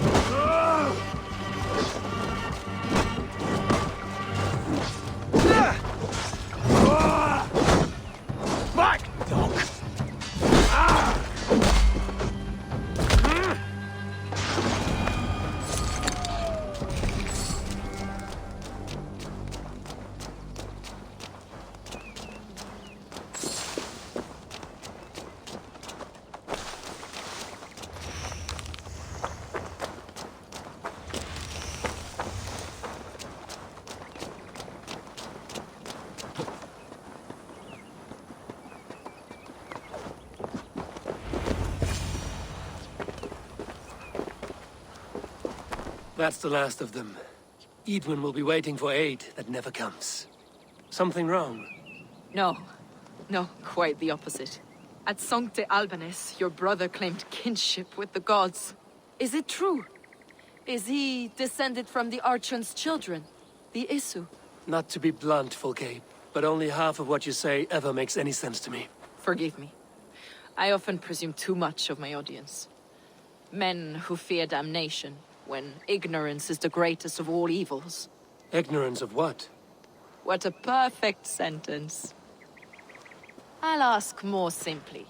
Back, dog! That's the last of them. Edwin will be waiting for aid that never comes. Something wrong? No. No, quite the opposite. At Sancte Albanus, your brother claimed kinship with the gods. Is it true? Is he descended from the Archon's children, the Isu? Not to be blunt, Fulcape, but only half of what you say ever makes any sense to me. Forgive me. I often presume too much of my audience. Men who fear damnation, when ignorance is the greatest of all evils. Ignorance of what? What a perfect sentence. I'll ask more simply.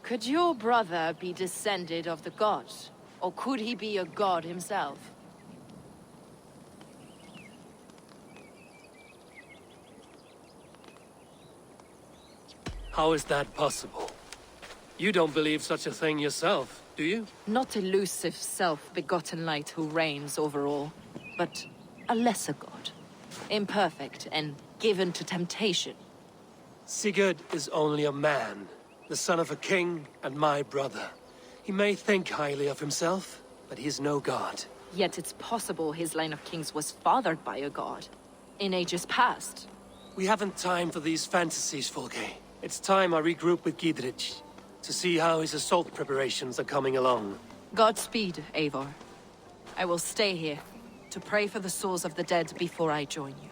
Could your brother be descended of the gods? Or could he be a god himself? How is that possible? You don't believe such a thing yourself, do you? Not elusive, self-begotten light who reigns over all, but a lesser god. Imperfect and given to temptation. Sigurd is only a man, the son of a king and my brother. He may think highly of himself, but he is no god. Yet it's possible his line of kings was fathered by a god. In ages past. We haven't time for these fantasies, Folke. It's time I regroup with Gidrich, to see how his assault preparations are coming along. Godspeed, Eivor. I will stay here, to pray for the souls of the dead before I join you.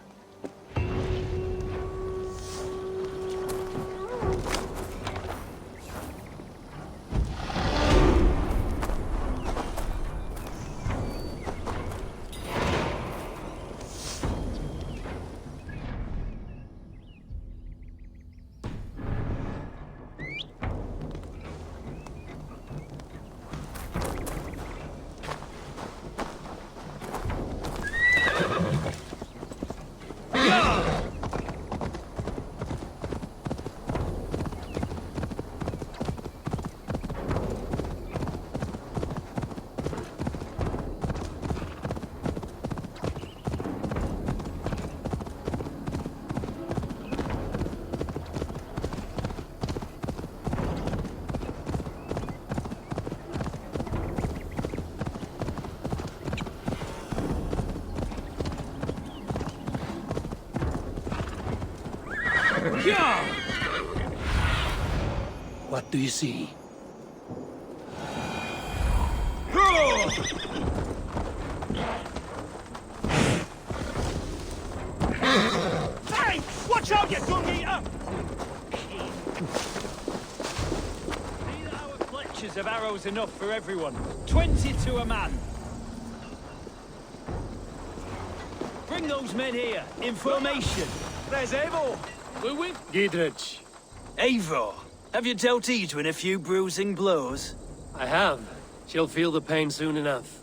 What do you see? Hey! Watch out, you dung eater! See that our fletchers of arrows enough for everyone. 20 to a man. Bring those men here, in formation. There's Eivor. We're with Gidrich. Eivor. Have you dealt Edwin a few bruising blows? I have. She'll feel the pain soon enough.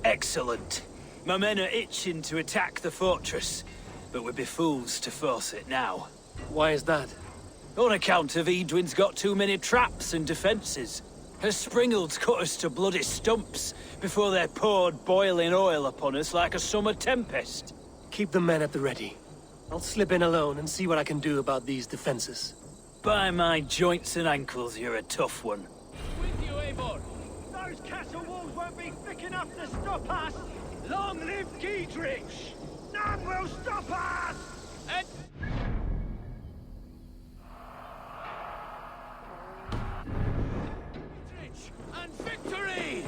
Excellent. My men are itching to attack the fortress, but we'd be fools to force it now. Why is that? On account of Edwin's got too many traps and defenses. Her springalds cut us to bloody stumps before they poured boiling oil upon us like a summer tempest. Keep the men at the ready. I'll slip in alone and see what I can do about these defenses. By my joints and ankles, you're a tough one. With you, Eivor. Those castle walls won't be thick enough to stop us. Long live Gidrich! None will stop us! And victory!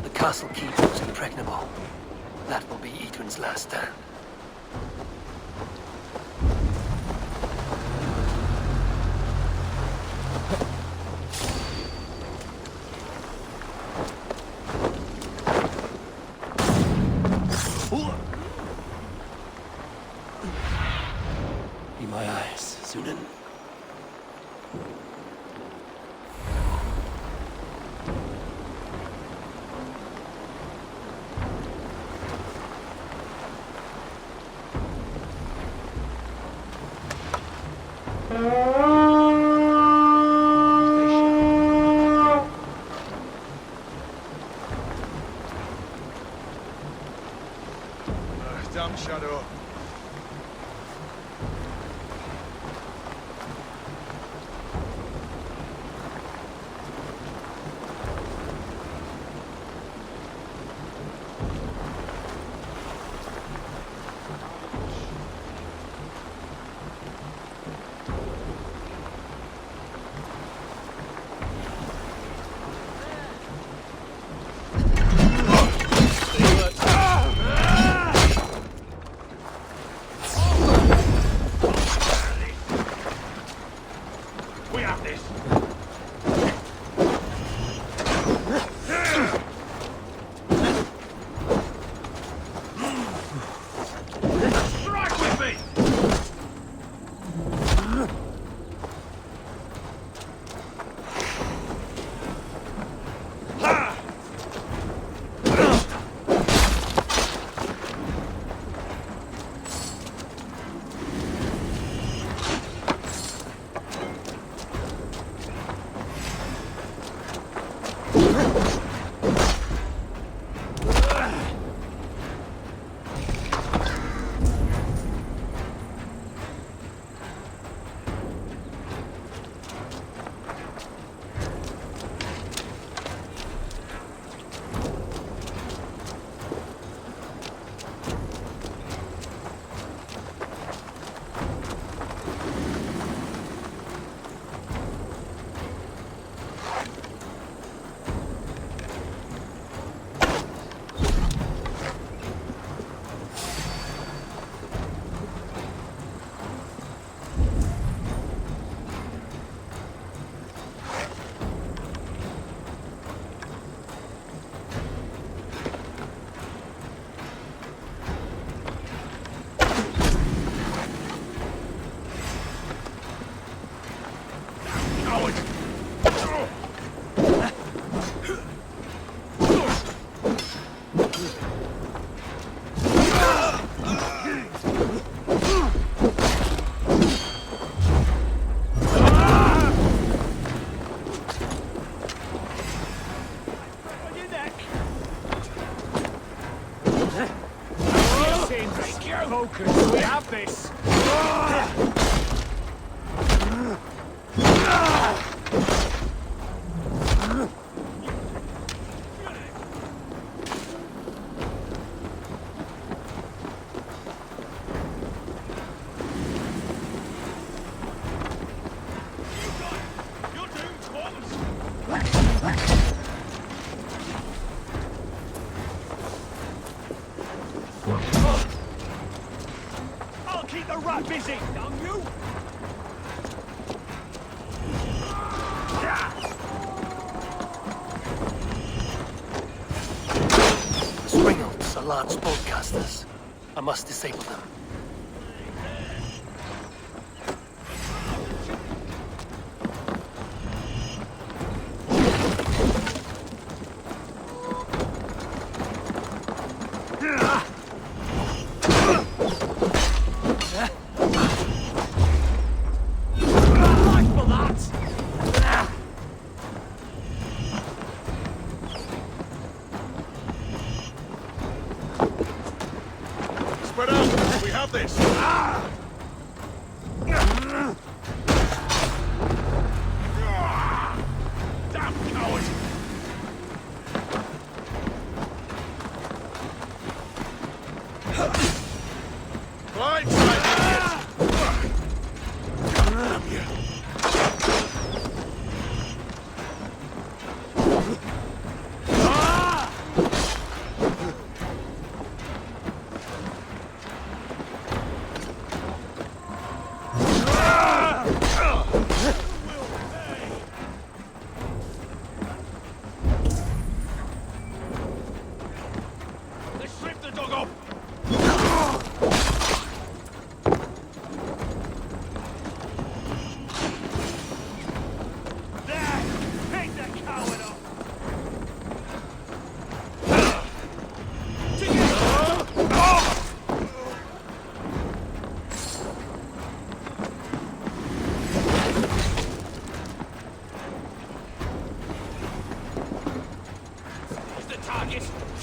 The castle keep was impregnable. That will be Edwin's last stand. Be my eyes, Sunan. Damn shadow. this! Strike with me! Focus, we have this! Keep the rat busy, damn you! The Springles are large broadcasters. I must disable them. Spread out! We have this! Damn coward! Blindside, idiot! Damn you!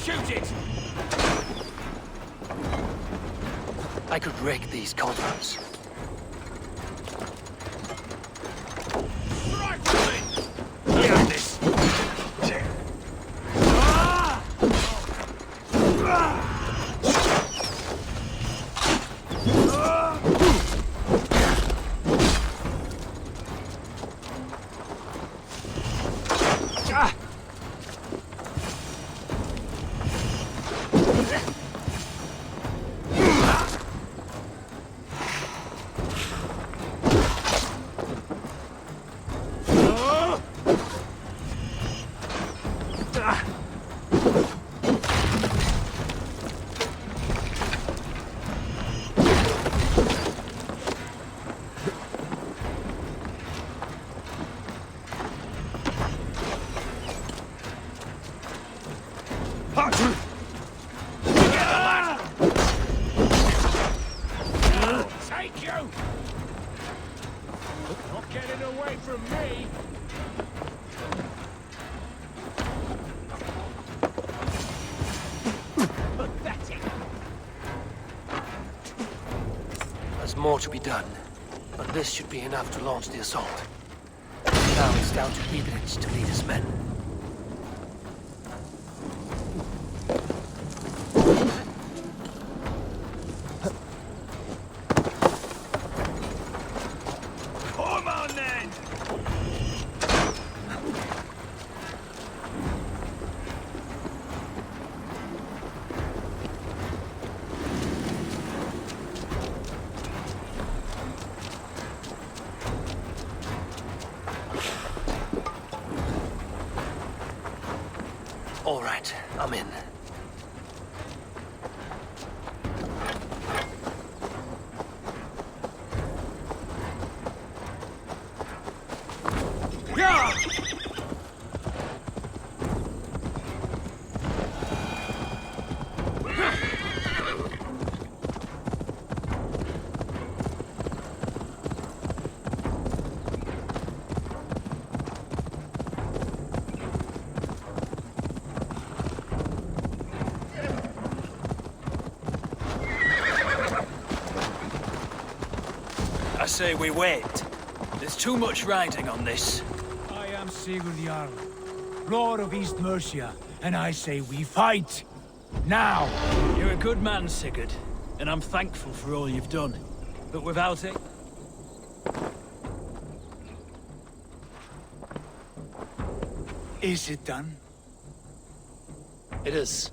Shoot it! I could wreck these compounds. Strike with me! Get this! from me! Pathetic! There's more to be done, but this should be enough to launch the assault. Now it's down to Giedrich to lead his men. Come on then! All right, I'm in. Yeah! I say we wait. There's too much riding on this. I am Sigurd Jarl, Lord of East Mercia, and I say we fight! Now! You're a good man, Sigurd, and I'm thankful for all you've done. But without it... Is it done? It is.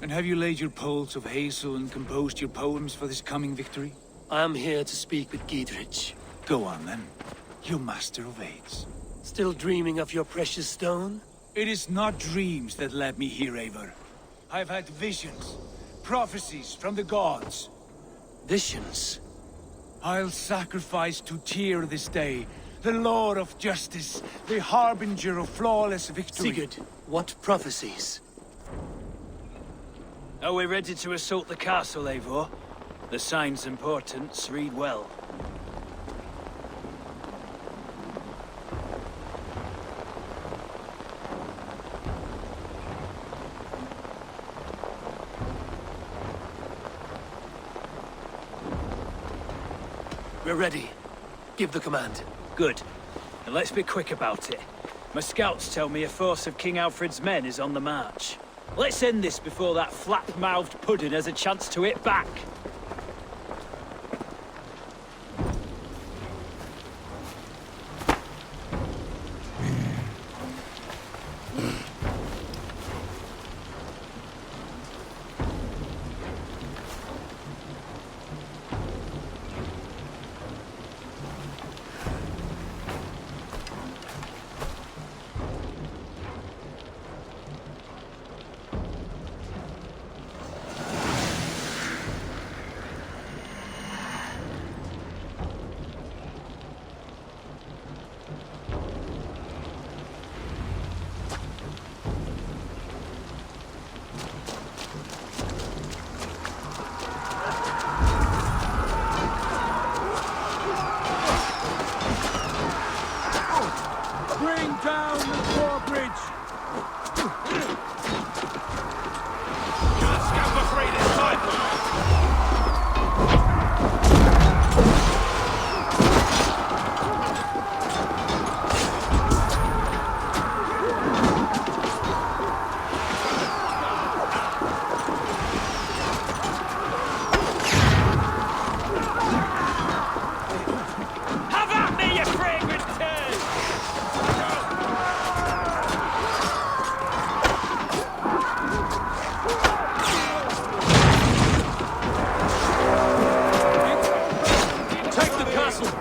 And have you laid your poles of hazel and composed your poems for this coming victory? I am here to speak with Giedrich. Go on then, you master of aids. Still dreaming of your precious stone? It is not dreams that led me here, Eivor. I've had visions, prophecies from the gods. Visions? I'll sacrifice to Tyr this day, the Lord of Justice, the harbinger of flawless victory. Sigurd, what prophecies? Are we ready to assault the castle, Eivor? The signs and portents read well. We're ready. Give the command. Good. And let's be quick about it. My scouts tell me a force of King Alfred's men is on the march. Let's end this before that flap-mouthed pudding has a chance to hit back. Bring down the drawbridge! Can't stand for free this time! Have at me, you fragrant turd! Take the castle!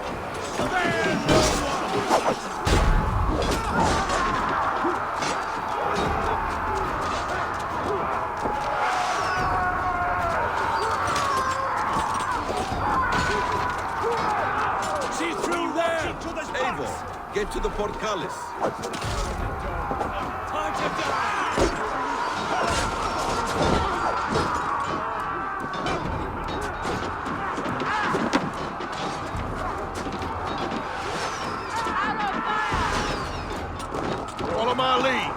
She's through there! Eivor, get to the portcullis. Time to die! Out of my lead.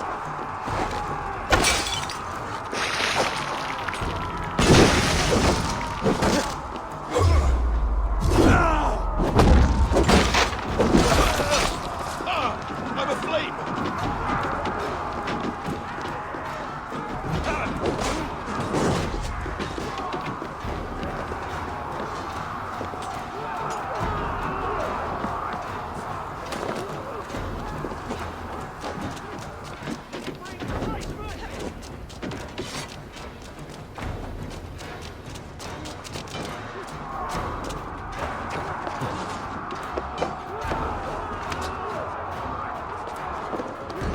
I'm asleep.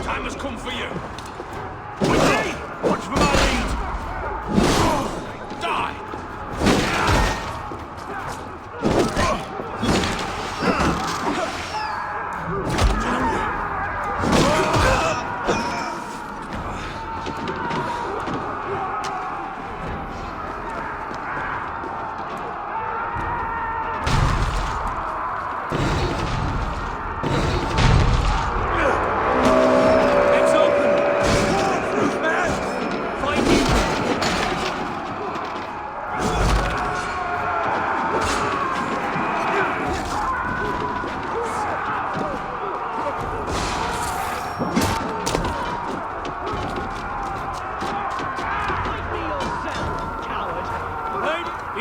Time has come for you. Watch for my lead. Die. It's open! Man! Find me!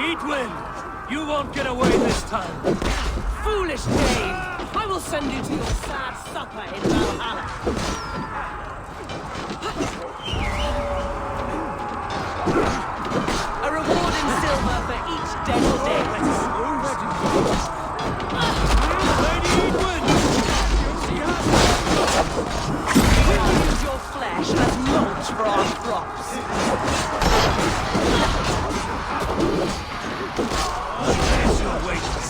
Edwin! You won't get away this time! Foolish Dane! I will send you to your sad supper in Valhalla. A reward in silver for each dead day. Lady Edwin! We will use your flesh as mulch for our crops. There's your wages!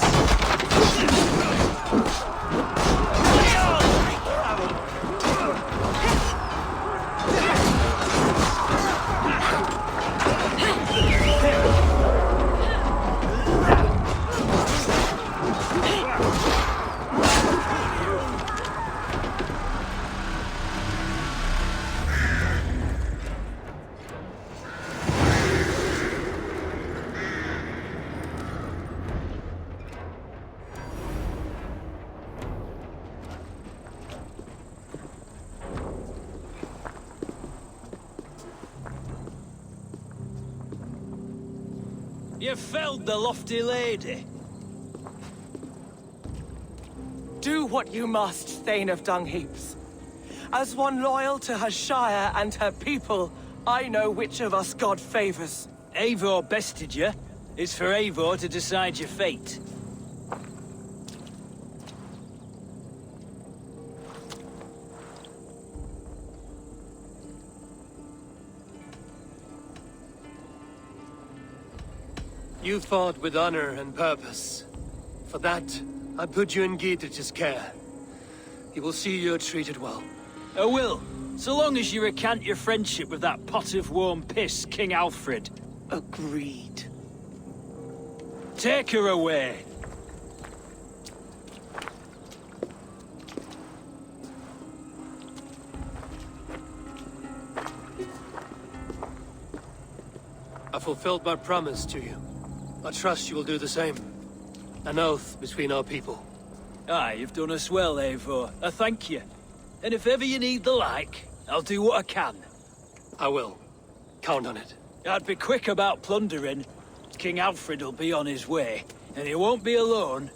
You felled the lofty lady. Do what you must, Thane of Dungheaps. As one loyal to her shire and her people, I know which of us God favors. Eivor bested you. It's for Eivor to decide your fate. You fought with honor and purpose. For that, I put you in Gidrich's care. He will see you're treated well. I will, so long as you recant your friendship with that pot of warm piss, King Alfred. Agreed. Take her away. I fulfilled my promise to you. I trust you will do the same. An oath between our people. Aye, you've done us well, Eivor. I thank you. And if ever you need the like, I'll do what I can. I will. Count on it. I'd be quick about plundering. King Alfred will be on his way, and he won't be alone.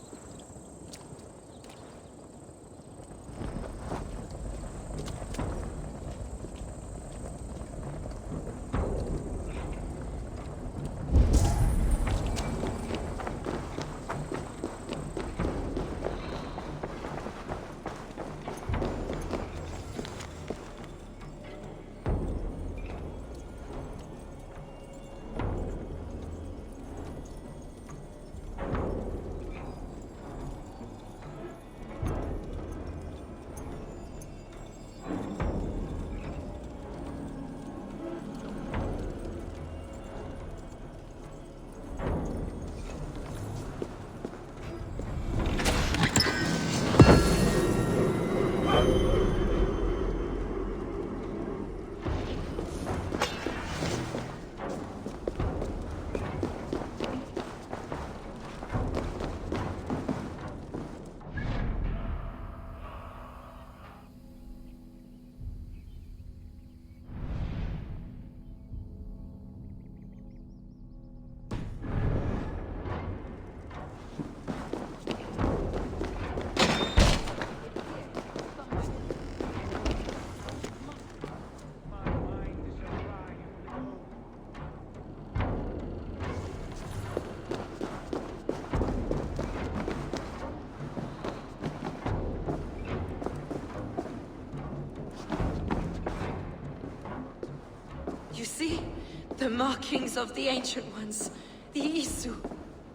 The markings of the Ancient Ones. The Isu.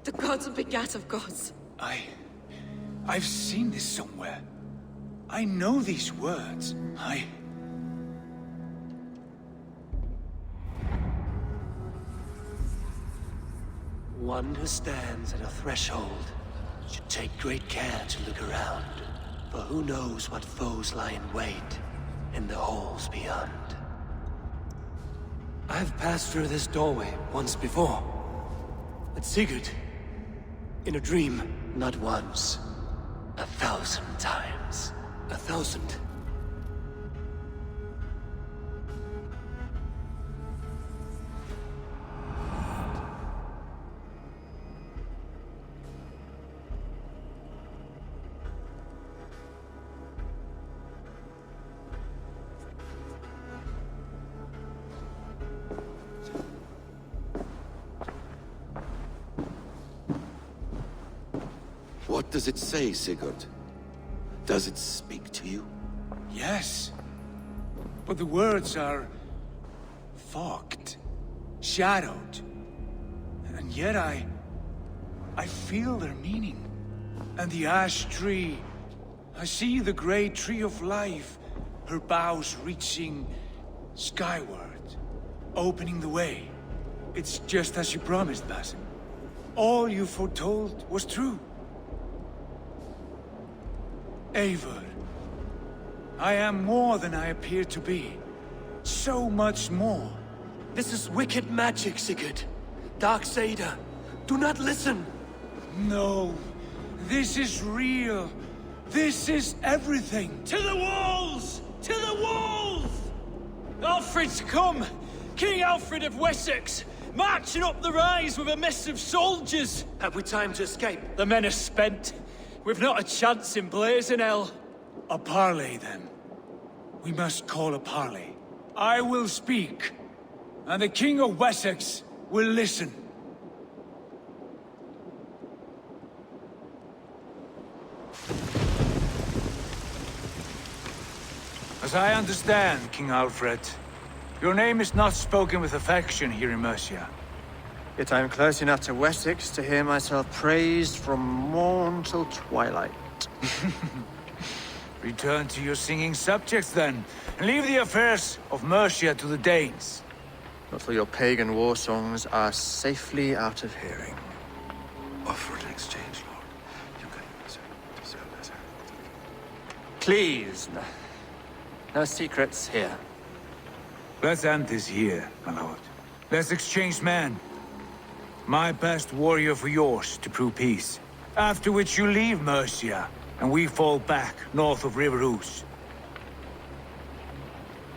The gods begat of gods. I've seen this somewhere. I know these words. One who stands at a threshold should take great care to look around, for who knows what foes lie in wait in the halls beyond. I've passed through this doorway once before. But Sigurd, in a dream, not once, 1,000 times. 1,000. What does it say, Sigurd? Does it speak to you? Yes. But the words are... fogged. Shadowed. And yet I feel their meaning. And the ash tree... I see the great tree of life, her boughs reaching skyward, opening the way. It's just as you promised, Basim. All you foretold was true. Eivor, I am more than I appear to be. So much more. This is wicked magic, Sigurd. Darksader, do not listen. No, this is real. This is everything. To the walls! To the walls! Alfred's come! King Alfred of Wessex! Marching up the rise with a mess of soldiers! Have we time to escape? The men are spent. We've not a chance in blazing hell. A parley, then. We must call a parley. I will speak, and the King of Wessex will listen. As I understand, King Alfred, your name is not spoken with affection here in Mercia. Yet I am close enough to Wessex to hear myself praised from morn till twilight. Return to your singing subjects, then, and leave the affairs of Mercia to the Danes. Not till your pagan war songs are safely out of hearing. Offer an exchange, Lord. You can... Please, no secrets here. Let's end this here, my lord. Let's exchange men. My best warrior for yours to prove peace. After which you leave Mercia, and we fall back north of River Ouse.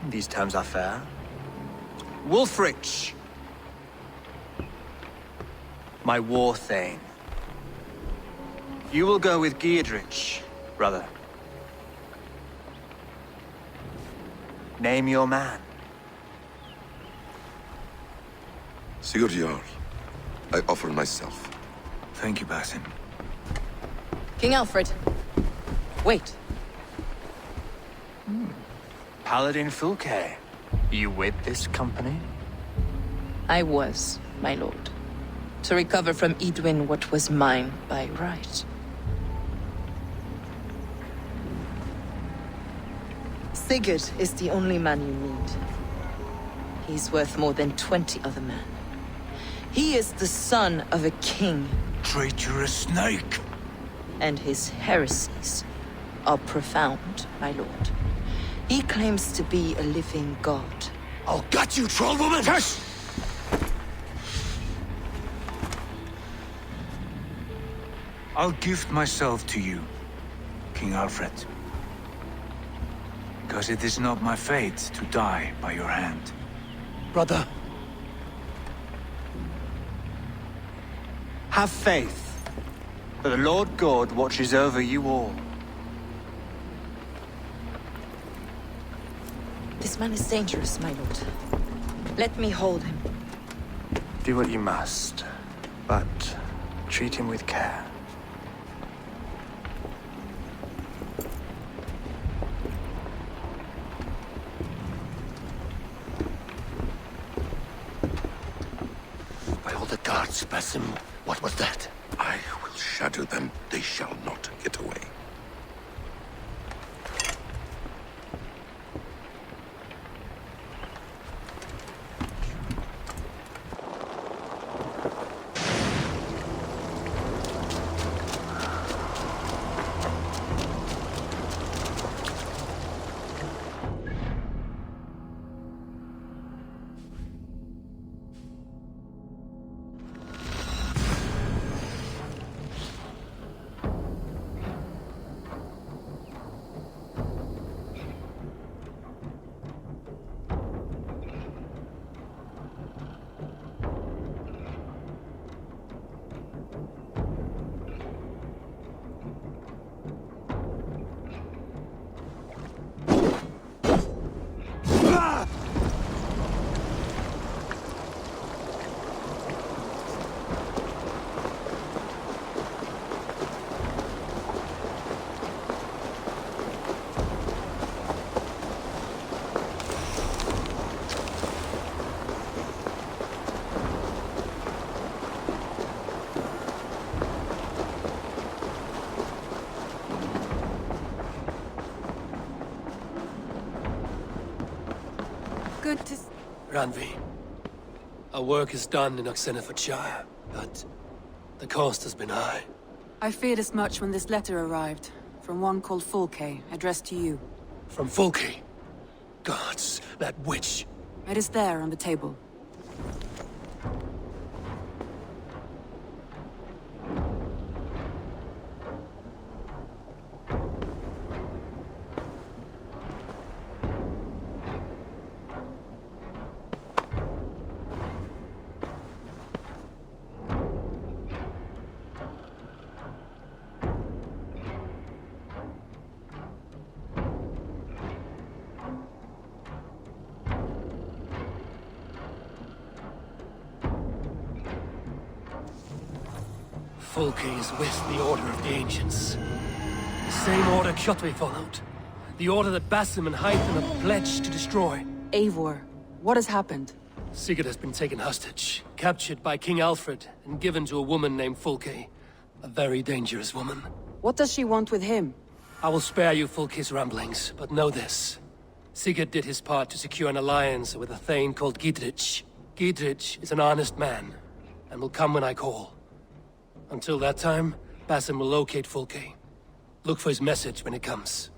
These terms are fair. Wulfrich! My war thane. You will go with Giedrich, brother. Name your man. Sigurd Jarl, I offer myself. Thank you, Basim. King Alfred. Wait. Paladin Fulke. You with this company? I was, my lord. To recover from Edwin what was mine by right. Sigurd is the only man you need. He's worth more than 20 other men. He is the son of a king. Traitorous snake! And his heresies are profound, my lord. He claims to be a living god. I'll gut you, troll woman! Tush! I'll gift myself to you, King Alfred. Because it is not my fate to die by your hand. Brother. Have faith, for the Lord God watches over you all. This man is dangerous, my lord. Let me hold him. Do what you must, but treat him with care. Gods, Basim, what was that? I will shatter them. They shall not get away. Good to... Ranvi, our work is done in Oxenfordshire, but the cost has been high. I feared as much when this letter arrived, from one called Fulke, addressed to you. From Fulke? Gods, that witch! It is there on the table. Fulke is with the Order of the Ancients. The same order Kjotve followed. The order that Basim and Hythen have pledged to destroy. Eivor, what has happened? Sigurd has been taken hostage, captured by King Alfred, and given to a woman named Fulke. A very dangerous woman. What does she want with him? I will spare you Fulke's ramblings, but know this. Sigurd did his part to secure an alliance with a thane called Gidrich. Gidrich is an honest man, and will come when I call. Until that time, Basim will locate Fulke. Look for his message when it comes.